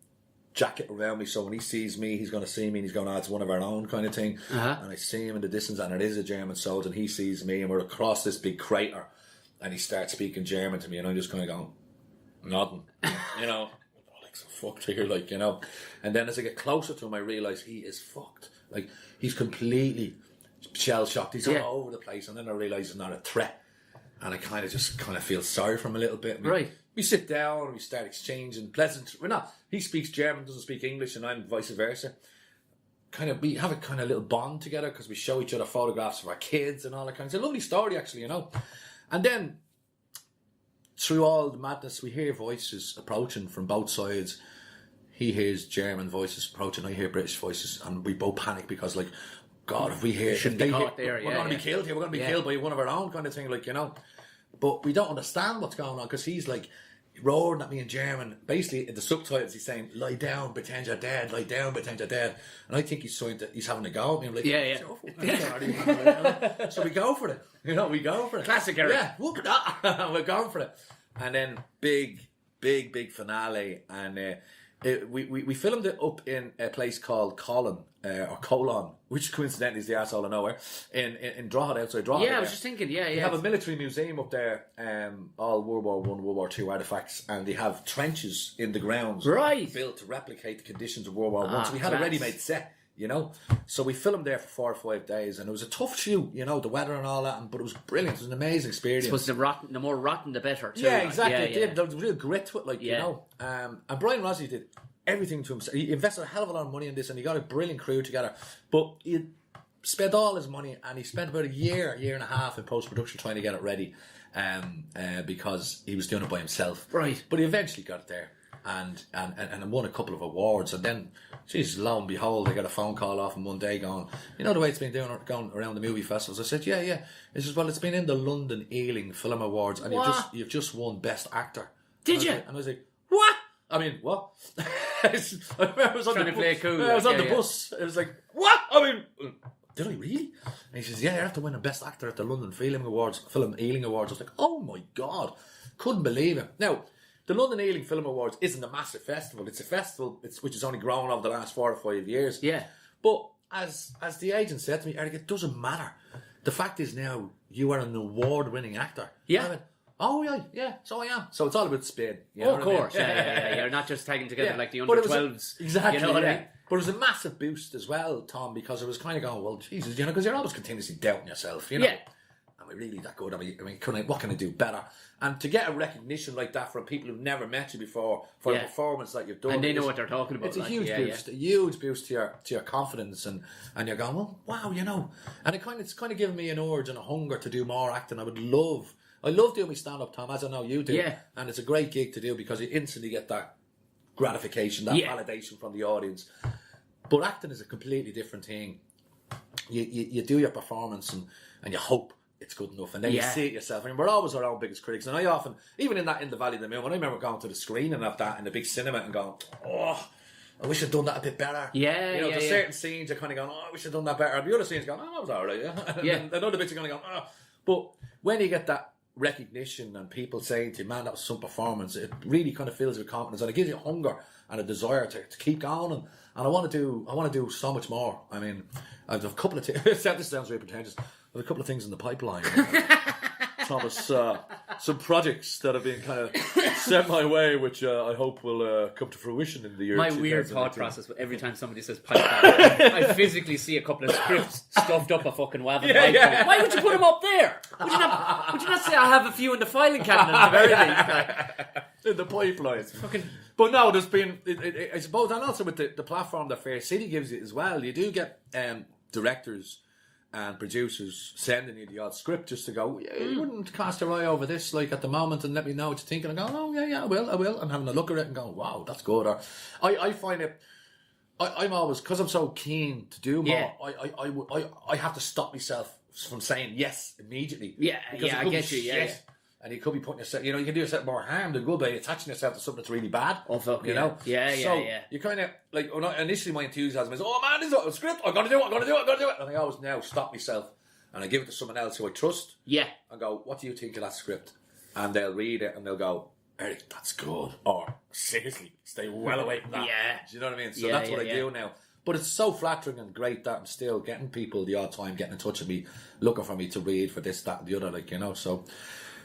jacket around me, so when he sees me, he's going to see me, and he's going, it's one of our own kind of thing. And I see him in the distance, and it is a German soldier, and he sees me, and we're across this big crater. And he starts speaking German to me, and I'm just kind of going, nodding, like, so fucked here, like, And then as I get closer to him, I realise he is fucked. Like, he's completely shell-shocked. He's all over the place. And then I realise he's not a threat. And I kind of feel sorry for him a little bit. We sit down and we start exchanging pleasant. He speaks German, doesn't speak English, and I'm vice versa. We have a kind of little bond together because we show each other photographs of our kids and all that kind of stuff. It's a lovely story, actually, And then, through all the madness, we hear voices approaching from both sides. He hears German voices approaching, I hear British voices, and we both panic because, like, God, if we hear... We're going to be killed here, we're going to be killed by one of our own kind of thing, like, But we don't understand what's going on, because he's, like, roaring at me in German. Basically, in the subtitles, he's saying, lie down, pretend you're dead, lie down, pretend you're dead. And I think he's having a go at me. I'm like, So we go for it. We go for it. Classic Eric. Yeah, we're going for it. And then big finale. And we filmed it up in a place called Colon, which coincidentally is the arsehole of nowhere, in Drogheda, outside Drogheda. Yeah, I was just thinking, They have a military museum up there, all World War One, World War Two artefacts, and they have trenches in the grounds built to replicate the conditions of World War One. So we had a ready-made set, So we filmed there for 4 or 5 days, and it was a tough shoot, the weather and all that, but it was brilliant. It was an amazing experience. It was the more rotten, the better, too. Yeah, exactly. There was real grit to it, And Brian Rossi did everything to himself. He invested a hell of a lot of money in this, and he got a brilliant crew together. But he spent all his money, and he spent about a year and a half in post-production trying to get it ready, because he was doing it by himself. Right. But he eventually got it there. And won a couple of awards, and then, geez, lo and behold, I got a phone call off him one day going, the way it's been going around the movie festivals. I said, yeah. He says, well, it's been in the London Ealing Film Awards, and you've just won Best Actor. Did you? And I was like, what? I mean, what? I was on the bus. It was like, what? I mean, did I really? And he says, yeah, you have to win a Best Actor at the London Film Ealing Awards. I was like, oh my God, couldn't believe it. Now, the London Ealing Film Awards isn't a massive festival. It's a festival which has only grown over the last 4 or 5 years. Yeah. But as the agent said to me, Eric, it doesn't matter. The fact is now you are an award-winning actor. Yeah. I went, oh, yeah, so I am. So it's all about spin. Of course. Yeah. You're not just tagging together like the under-12s. Exactly, you know what I mean? But it was a massive boost as well, Tom, because it was kind of going, well, Jesus, because you're always continuously doubting yourself, Yeah. Am I really that good? I mean, what can I do better? And to get a recognition like that from people who've never met you before for a performance that you've done, and they know what they're talking about. It's a huge boost, a huge boost to your confidence, and you're going, well, wow, and it's kind of given me an urge and a hunger to do more acting. I love doing my stand up, Tom, as I know you do, and it's a great gig to do because you instantly get that gratification, that validation from the audience. But acting is a completely different thing. You do your performance and you hope it's good enough, and then you see it yourself. I mean, we're always our own biggest critics, and I often, even in the Valley of the Moon, when I remember going to the screening of that in the big cinema and going, oh, I wish I'd done that a bit better. There's certain scenes you're kind of going, oh, I wish I'd done that better. And the other scenes going, oh, that was alright, and other bits you're going to go, oh. But when you get that recognition and people saying to you, man, that was some performance, it really kind of fills you with confidence, and it gives you hunger and a desire to keep going. And I want to do so much more. I mean, I've a couple of things. This sounds very pretentious. There's a couple of things in the pipeline. Thomas, some projects that have been kind of sent my way, which I hope will come to fruition in the year. My weird thought process, every time somebody says pipeline, I physically see a couple of scripts stuffed up a fucking wagon. Why would you put them up there? Would you not say I have a few in the filing cabinet at the very least? In the pipeline. But no, there's been, I suppose, and also with the platform that Fair City gives you as well, you do get directors and producers sending you the odd script just to go, you wouldn't cast your eye over this like at the moment and let me know what you think, and I go, oh yeah, I will, and having a look at it and go, wow, that's good. Or I find it, I'm always, because I'm so keen to do more, I have to stop myself from saying yes immediately. I get you. And you could be putting yourself, you can do yourself more harm than good by attaching yourself to something that's really bad. Oh, fuck, you know? You kind of, like, initially my enthusiasm is, oh man, this is a script, I'm going to do it. And I always now stop myself and I give it to someone else who I trust. Yeah. And go, what do you think of that script? And they'll read it and they'll go, Eric, that's good. Or, seriously, stay well away from that. Yeah. Do you know what I mean? So that's what I do now. But it's so flattering and great that I'm still getting people the odd time getting in touch with me, looking for me to read for this, that, and the other, so...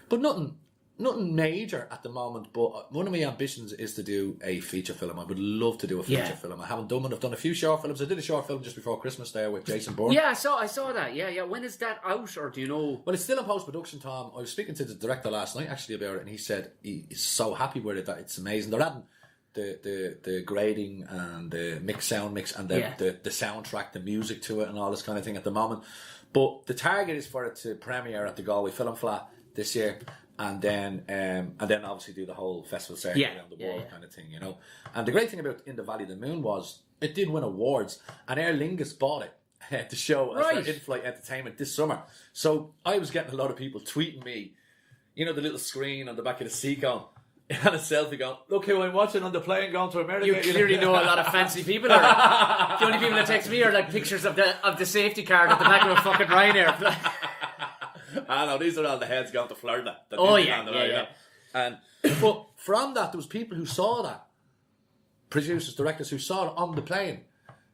But nothing major at the moment. But one of my ambitions is to do a feature film. I would love to do a feature film. I haven't done one. I've done a few short films. I did a short film just before Christmas there with Jason Bourne. Yeah, I saw that. Yeah. When is that out, or do you know? Well, it's still in post-production, Tom. I was speaking to the director last night actually about it, and he said he's so happy with it that it's amazing. They're adding the grading and the sound mix and the soundtrack, the music to it, and all this kind of thing at the moment. But the target is for it to premiere at the Galway Film Flat this year, and then obviously do the whole festival circuit around the world kind of thing, And the great thing about In the Valley of the Moon was it did win awards, and Aer Lingus bought it to show as their in-flight entertainment this summer. So I was getting a lot of people tweeting me, the little screen on the back of the seat going, and a selfie going, look who I'm watching on the plane going to America. You clearly know a lot of fancy people. The only people that text me are like pictures of the safety card at the back of a fucking Ryanair. I know, these are all the heads going to Florida. And but from that, there was people who saw that, producers, directors who saw it on the plane,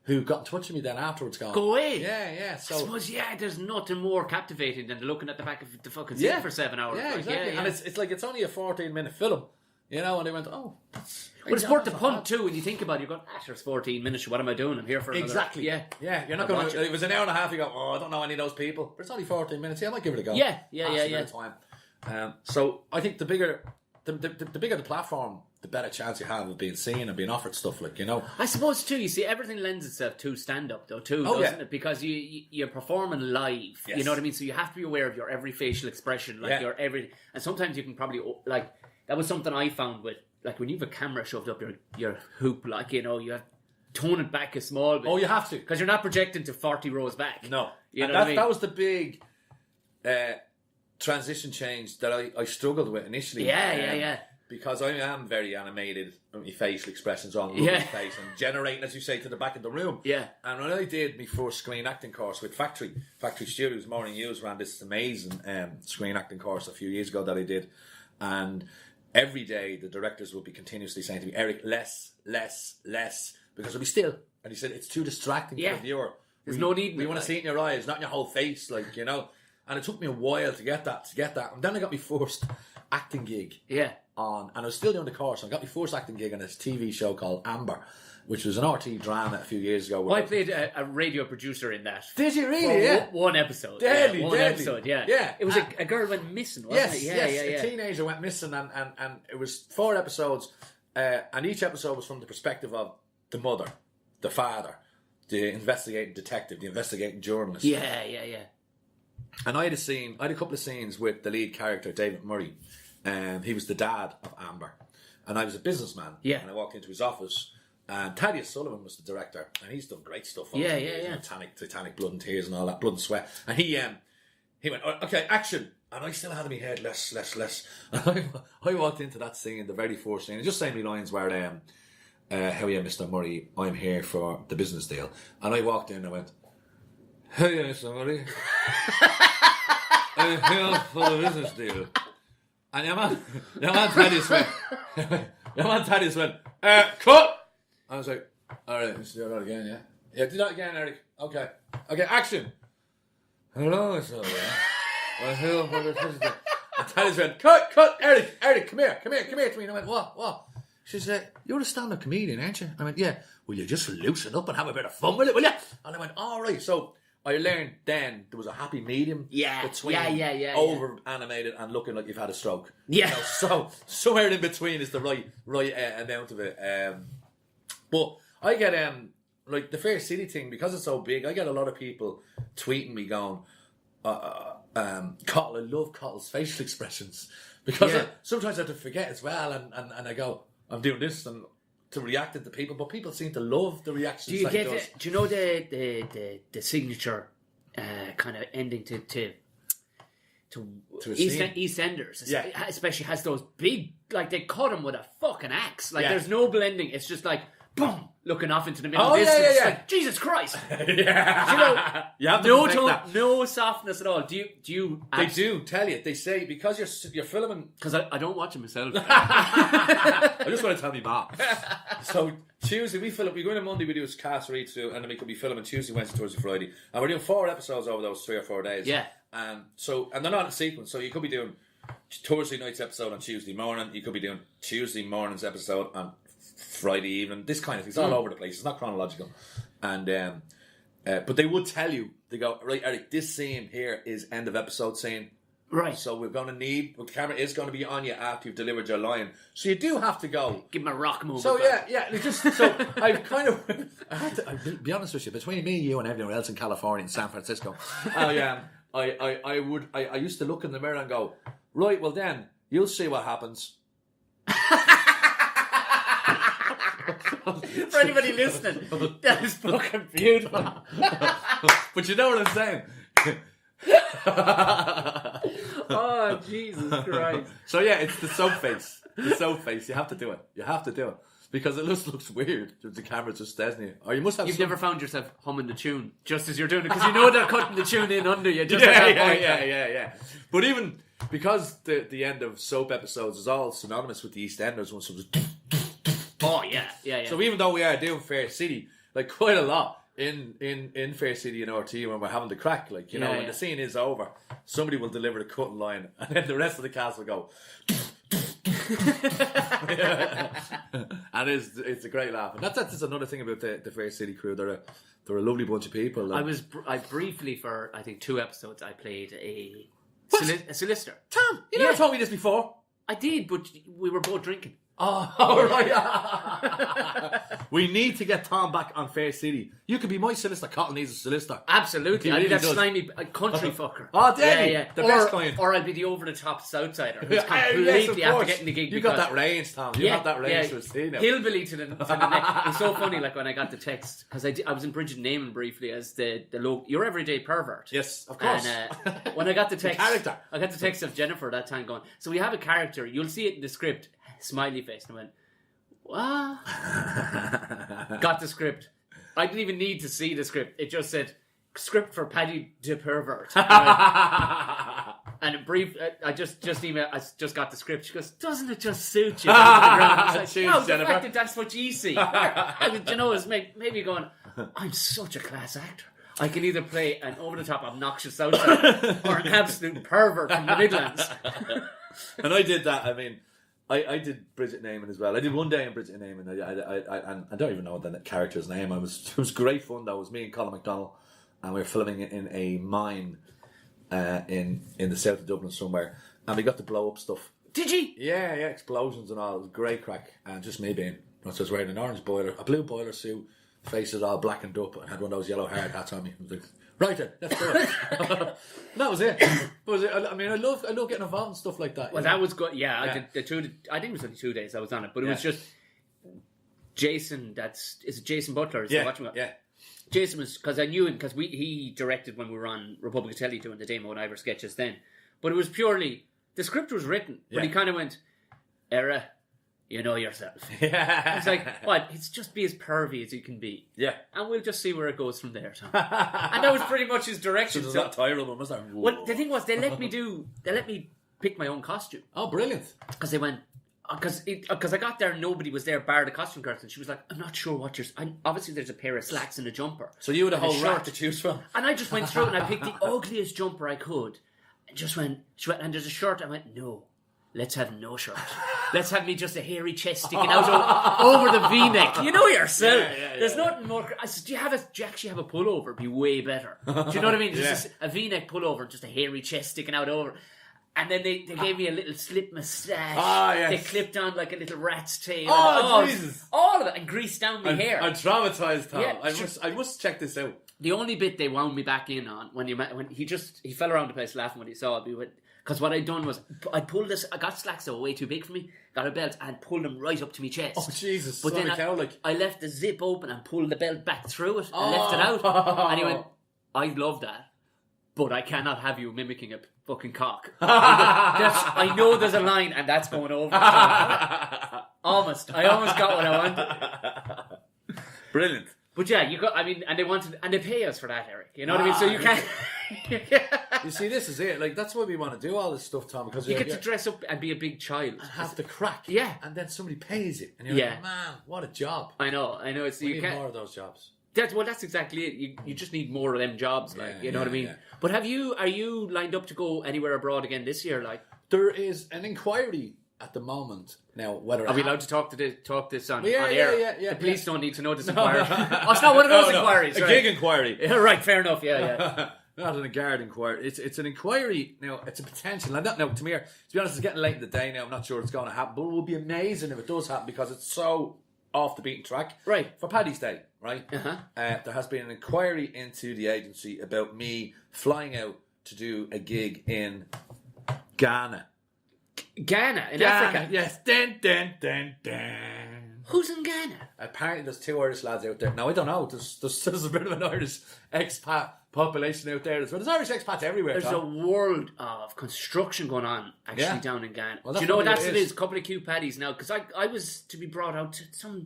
who got in touch with me then afterwards going, go away. Yeah. So I suppose, there's nothing more captivating than looking at the back of the fucking seat for 7 hours. Yeah, exactly. And it's like, it's only a 14-minute film, and they went, oh, that's... But it's worth the punt too when you think about it. You go, there's 14 minutes. What am I doing? I'm here for another... Exactly. Yeah. You're not going to... It was an hour and a half. You go, I don't know any of those people. But it's only 14 minutes. I might give it a go. Yeah. Time. So I think the bigger the platform, the better chance you have of being seen and being offered stuff I suppose too. You see, everything lends itself to stand up though too, doesn't it? Because you're performing live. Yes. You know what I mean. So you have to be aware of your every facial expression, your every. And sometimes you can probably that was something I found with. Like when you have a camera shoved up your hoop, you have tone it back a small bit. Oh, you have to, because you're not projecting to 40 rows back. No, you know what I mean? That was the big transition change that I struggled with initially. Yeah. Because I am very animated with my facial expressions on my face and generating, as you say, to the back of the room. Yeah. And when I did my first screen acting course with Factory Studios, Maureen Hughes ran this amazing screen acting course a few years ago that I did, and every day the directors would be continuously saying to me, Eric, less, because I'd be still. And he said, it's too distracting for the viewer. There's no need. We want to see it in your eyes, not in your whole face, And it took me a while to get that. And then I got my first acting gig. Yeah. And I was still doing the course. I got my first acting gig on this TV show called Amber, which was an RT drama a few years ago. I played a radio producer in that. Did you really? Yeah. One episode. Deadly. Episode, yeah. It was a girl went missing, wasn't it? Yes. A teenager went missing, and it was 4 episodes, and each episode was from the perspective of the mother, the father, the investigating detective, the investigating journalist. Yeah. And I had a couple of scenes with the lead character, David Murray. He was the dad of Amber. And I was a businessman. Yeah. And I walked into his office, And Thaddeus Sullivan was the director, and he's done great stuff. Yeah. Titanic, Blood and Tears, and all that, Blood and Sweat. And he went, okay, action. And I still had in my head, less. And I walked into that scene, the very first scene, and just saying me lines where, how are you, Mr. Murray? I'm here for the business deal. And I walked in and I went, how are you, Mr. Murray? I'm here for the business deal. And your man Thaddeus went, cut! I was like, alright, let's do that again, yeah? Yeah, do that again, Eric. Okay, action. Hello, Mr. Murray. I'm here for the business deal. And Thaddeus went, cut, Eric, come here to me. And I went, what? She said, you're a stand-up comedian, aren't you? I went, yeah. Will you just loosen up and have a bit of fun with it, will you? And I went, all right. So I learned then there was a happy medium between over-animated and looking like you've had a stroke. Yeah. You know, so somewhere in between is the right amount of it. But I get, like the Fair City thing, because it's so big, I get a lot of people tweeting me going, Cathal, I love Cathal's facial expressions. Because sometimes I have to forget as well, and I go, I'm doing this and to react to people, but people seem to love the reactions. Do you know the signature kind of ending to EastEnders? Yeah, especially has those big, like they cut him with a fucking axe. Like there's no blending. It's just like boom, looking off into the middle of this. Like, Jesus Christ. Yeah. You have to no softness at all. Do you They do tell you. They say because you're filming. Because I don't watch it myself. I just want to tell me back. So Tuesday we film. We go in on Monday. We do a cast read through, and then we could be filming Tuesday, Wednesday, Thursday, Friday, and we're doing 4 episodes over those 3 or 4 days. Yeah. And they're not in sequence. So you could be doing Thursday night's episode on Tuesday morning. You could be doing Tuesday morning's episode on Friday evening. This kind of thing. It's all over the place. It's not chronological. And but they would tell you. They go, right, Eric, this scene here is end of episode scene. Right. So we're going to need, the camera is going to be on you after you've delivered your line. So you do have to go. Give him a rock move. So I've kind of, I'll be honest with you, between me, you and everyone else in California and San Francisco, I used to look in the mirror and go, right, well then, you'll see what happens. For anybody listening, that is fucking beautiful. But you know what I'm saying? Oh, Jesus Christ. So yeah, it's the soap face. The soap face. You have to do it. Because it just looks weird. The camera just stares at you. Or you must have. You've never found yourself humming the tune just as you're doing it, because you know they're cutting the tune in under you. Just yeah. But even because the end of soap episodes is all synonymous with the EastEnders when someone's. Oh yeah. So even though we are doing Fair City, like quite a lot in Fair City and RT when we're having the crack, like when the scene is over, somebody will deliver the cutting line, and then the rest of the cast will go. And it's a great laugh, and that's another thing about the Fair City crew. They're a lovely bunch of people. I briefly for I think 2 episodes I played a solicitor. Tom, you never told me this before. I did, but we were both drinking. Oh, right. We need to get Tom back on Fair City. You could be my solicitor. Cathal needs a solicitor. Absolutely. I need that slimy country fucker. Oh, yeah. The best kind. Or I'll be the over-the-top Southsider who's completely after getting the gig. You got that range, Tom. You got that range to see now. Hillbilly to the neck. It's so funny, like when I got the text, because I was in Bridget Neyman briefly as the your everyday pervert. Yes, of course. And when I got the text, character. I got the text of Jennifer that time going, so we have a character, you'll see it in the script, smiley face, and I went, what? Got the script. I didn't even need to see the script. It just said script for Paddy the pervert. And a brief. I just emailed. I just got the script. She goes, "Doesn't it just suit you?" I was like, no, the fact that that's what you see. It's maybe going, I'm such a class actor. I can either play an over-the-top obnoxious outsider or an absolute pervert from the Midlands. And I did that. I mean, I did Bridget Neyman as well. I did one day in Bridget Neyman. I don't even know the character's name. It was great fun though. It was me and Colin McDonald, and we were filming it in a mine in the south of Dublin somewhere, and we got to blow up stuff. Did you? Yeah, explosions and all. It was great crack, and just me being. I was wearing an orange boiler, a blue boiler suit, faces all blackened up, and had one of those yellow hard hats on me. I was like, right then, let's do it. That was it. I mean, I love getting involved in stuff like that. Well, that was good. Yeah, I did I think it was only 2 days I was on it, but it was just Jason, is it Jason Butler? Is the watchman? Yeah. Jason was, because I knew him, because he directed when we were on Republic of Telly doing the Damo and Ivor sketches then. But it was purely, the script was written, but he kind of went, Era, you know yourself. I was like, what? It's just be as pervy as you can be. Yeah. And we'll just see where it goes from there. So. And that was pretty much his direction. So that terrible, was that? Well, the thing was, they let me pick my own costume. Oh, brilliant. Because they went, because I got there and nobody was there bar the costume girl, and she was like, I'm not sure what obviously there's a pair of slacks and a jumper. So you had a whole shirt rack to choose from. And I just went through and I picked the ugliest jumper I could. And she went, and there's a shirt. I went, no, let's have no shirt. Let's have me just a hairy chest sticking out over the V-neck. You know yourself. There's nothing more. I said, do you actually have a pullover? It'd be way better. Do you know what I mean? Just a V-neck pullover, just a hairy chest sticking out over. And then they gave me a little slip moustache. Yes. They clipped on like a little rat's tail. Jesus. All of it. And greased down my hair. I'm traumatised, Tom. Yeah, I must check this out. The only bit they wound me back in on when he fell around the place laughing when he saw it. Because what I'd done was I got slacks that were way too big for me, got a belt and pulled them right up to my chest. Oh Jesus! But then I left the zip open and pulled the belt back through it and left it out. And he went, I love that, but I cannot have you mimicking a fucking cock. I know there's a line and that's going over. I almost got what I wanted. Brilliant. But yeah, and they pay us for that, Eric. You know what I mean? So you can't. You see, this is it. Like, that's why we want to do all this stuff, Tom, because you get to dress up and be a big child and have the crack. Yeah, and then somebody pays it, and you're like, man, what a job. I know. It's we need more of those jobs. That's exactly it. You just need more of them jobs, like you know what I mean. Yeah. But are you lined up to go anywhere abroad again this year? Like, there is an inquiry at the moment. Now, whether are we allowed to talk this on air? Yeah. The police don't need to know this inquiry. It's not one of those inquiries. A gig inquiry. Yeah, right, fair enough. Yeah. Not a guard inquiry. It's an inquiry. Now, it's a potential. And to be honest, it's getting late in the day now. I'm not sure it's going to happen, but it will be amazing if it does happen because it's so off the beaten track. Right. For Paddy's Day, right? There has been an inquiry into the agency about me flying out to do a gig in Ghana. Ghana? In Africa? Yes. Dun. Who's in Ghana? Apparently there's 2 Irish lads out there. Now, I don't know. There's a bit of an Irish expat population out there as well. There's Irish expats everywhere. There's a world of construction going on actually down in Ghana. Well, do you know what it is? A couple of cute paddies now. Because I was to be brought out to there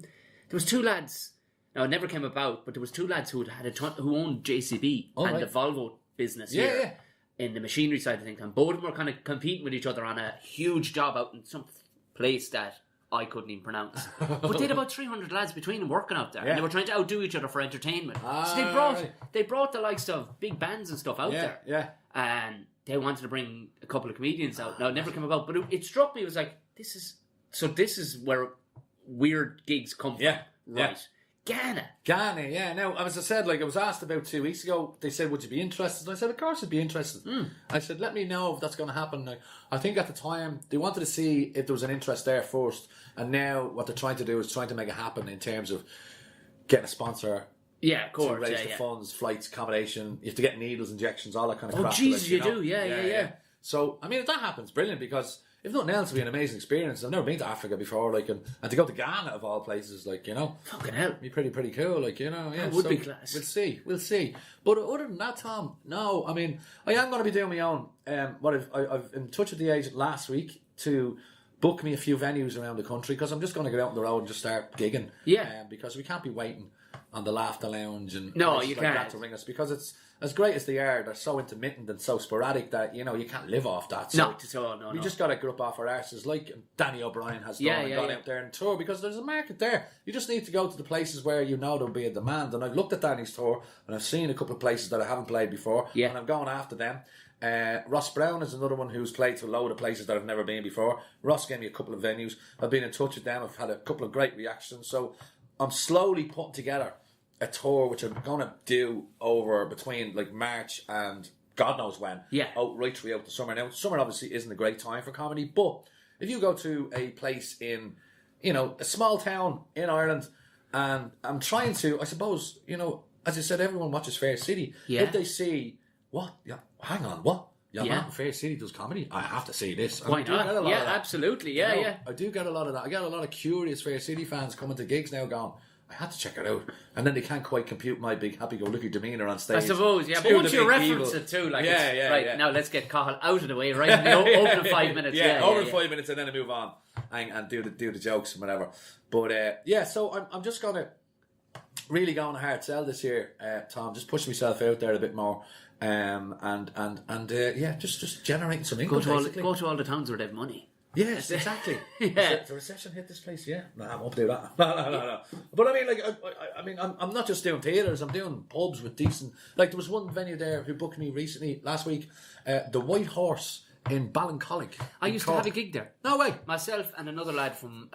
was 2 lads. Now, it never came about, but there was 2 lads who who owned JCB the Volvo business here. In the machinery side of things. And both of them were kind of competing with each other on a huge job out in some place that I couldn't even pronounce. But they had about 300 lads between them working out there. And they were trying to outdo each other for entertainment. So they brought the likes of big bands and stuff out there. Yeah. And they wanted to bring a couple of comedians out. Now, it never came about. But it struck me, it was like, this is where weird gigs come from. Right. Yeah. Ghana, yeah. Now, as I said, like I was asked about 2 weeks ago, they said, would you be interested? And I said, of course I'd be interested. I said, let me know if that's going to happen. Like, I think at the time, they wanted to see if there was an interest there first. And now what they're trying to do is trying to make it happen in terms of getting a sponsor. Yeah, of course. To raise the funds, flights, accommodation. You have to get needles, injections, all that kind of crap. Oh, Jesus, you do. Yeah. So, I mean, if that happens, brilliant, because if nothing else, it'll be an amazing experience. I've never been to Africa before, like, and to go to Ghana of all places, like, you know, fucking hell, it'd be pretty cool, like, you know, yeah, it would be class. We'll see. But other than that, Tom, no, I mean, I am going to be doing my own. I've in touch with the agent last week to book me a few venues around the country because I'm just going to get out on the road and just start gigging. Yeah, because we can't be waiting on the Laughter Lounge and no, you like can't that to ring us because it's. As great as they are, they're so intermittent and so sporadic that, you know, you can't live off that. So no. We just got to get up off our arses like Danny O'Brien has done and got out there and tour because there's a market there. You just need to go to the places where you know there'll be a demand. And I've looked at Danny's tour and I've seen a couple of places that I haven't played before. Yeah. And I'm going after them. Ross Brown is another one who's played to a load of places that I've never been before. Ross gave me a couple of venues. I've been in touch with them. I've had a couple of great reactions. So I'm slowly putting together a tour which I'm going to do over between like March and God knows when. Yeah. Right throughout the summer. Now, summer obviously isn't a great time for comedy, but if you go to a place in, you know, a small town in Ireland, and I'm trying to, I suppose, you know, as I said, everyone watches Fair City. Yeah. If they see, what? Yeah, hang on, what? Your man from Fair City does comedy. I have to see this. Why not? Yeah, absolutely. Yeah, yeah. I do get a lot of that. I get a lot of curious Fair City fans coming to gigs now going, I had to check it out. And then they can't quite compute my big happy-go-lucky demeanour on stage. I suppose, yeah. But once you reference it too, like, now let's get Cathal out of the way, right? In the opening 5 minutes. Over 5 minutes and then I move on and do the jokes and whatever. But, so I'm just going to really go on a hard sell this year, Tom. Just push myself out there a bit more. Just generating some income. Go to all the towns where they have money. Yes, exactly. The recession hit this place. Yeah, no, I won't do that. No. But I mean, I'm not just doing theatres. I'm doing pubs with decent. Like there was one venue there who booked me recently last week, the White Horse in Ballincollig. I used to have a gig there. No way. Myself and another lad from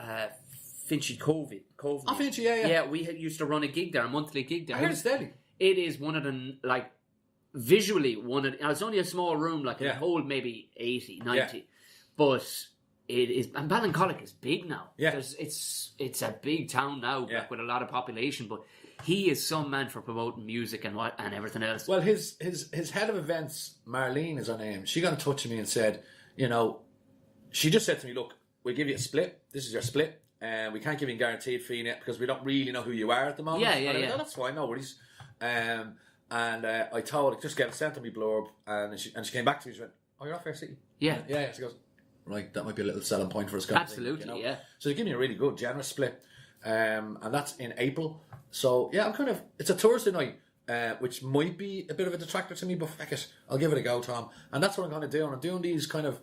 Finchy Covey. Oh, Finchy, yeah. Yeah, we used to run a gig there, a monthly gig there. I heard it's deadly. It is one of the visually one of. It's only a small room, it hold maybe 80, 90, but. It is, and Ballincollig is big now. Yeah, it's a big town now, with a lot of population. But he is some man for promoting music and everything else. Well, his head of events, Marlene is her name. She got in touch with me and said, she just said to me, "Look, we'll give you a split. This is your split, and we can't give you a guaranteed fee yet because we don't really know who you are at the moment." Yeah. No, that's fine, no worries. And I told her just sent her me blurb, and she came back to me. She went, "Oh, you're off Fair City." Yeah. She goes, right, that might be a little selling point for us. Absolutely, yeah. So they give me a really good, generous split. And that's in April. So, yeah, it's a Thursday night, which might be a bit of a detractor to me, but fuck it, I'll give it a go, Tom. And that's what I'm going to do. And I'm doing these kind of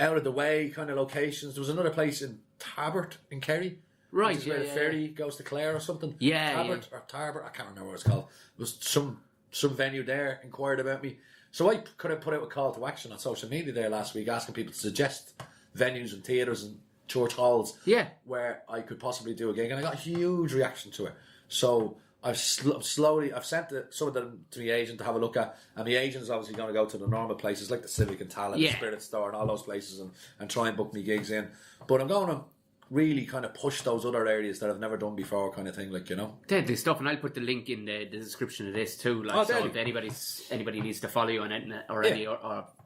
out-of-the-way kind of locations. There was another place in Tarbert in Kerry. Right, where the ferry goes to Clare or something. Yeah, Tarbert or Tarbert, I can't remember what it's called. There was some venue there inquired about me. So I could have put out a call to action on social media there last week, asking people to suggest venues and theatres and church halls where I could possibly do a gig, and I got a huge reaction to it. So I've sent some of them to my agent to have a look at, and my agent's obviously going to go to the normal places like the Civic and Talent, the Spirit Store, and all those places, and try and book me gigs in. But I'm going to really kind of push those other areas that I've never done before, kind of thing, Deadly stuff, and I'll put the link in the description of this too. So if anybody needs to follow you on it or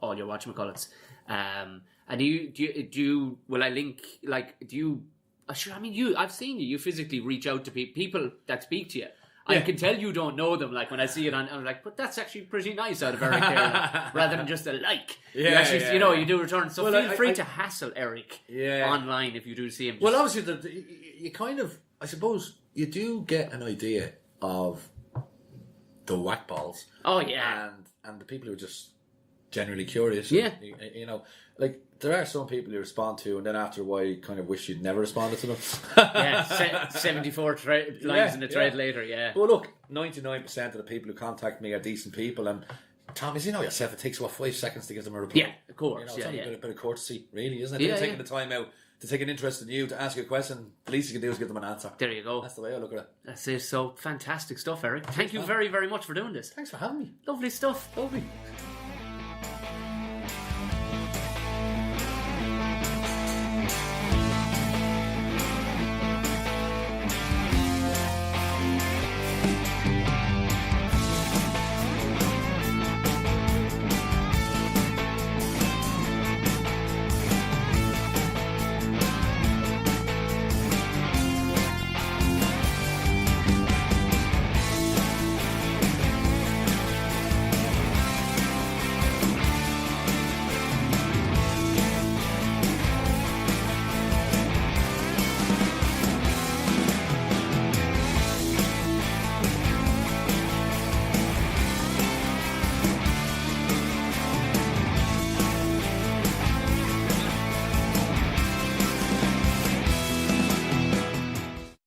all your whatchamacallits. And will I link, I've seen you physically reach out to people that speak to you. I can tell you don't know them, when I see it I'm like, but that's actually pretty nice out of Eric there, rather than just a like. You do return. So feel free to hassle Eric online if you do see him. Well, obviously, you kind of, I suppose, you do get an idea of the whack balls. Oh, yeah. And the people who are just generally curious. Yeah. There are some people you respond to, and then after a while, you kind of wish you'd never responded to them. 74 lines in the thread later, Well, look, 99% of the people who contact me are decent people, and Tom, as you know yourself, it takes 5 seconds to give them a reply. Yeah, of course. It's only a bit of courtesy, really, isn't it? They're taking the time out to take an interest in you, to ask you a question. The least you can do is give them an answer. There you go. That's the way I look at it. That's it. So fantastic stuff, Eric. Thank you very, very much for doing this. Thanks for having me. Lovely stuff. Lovely.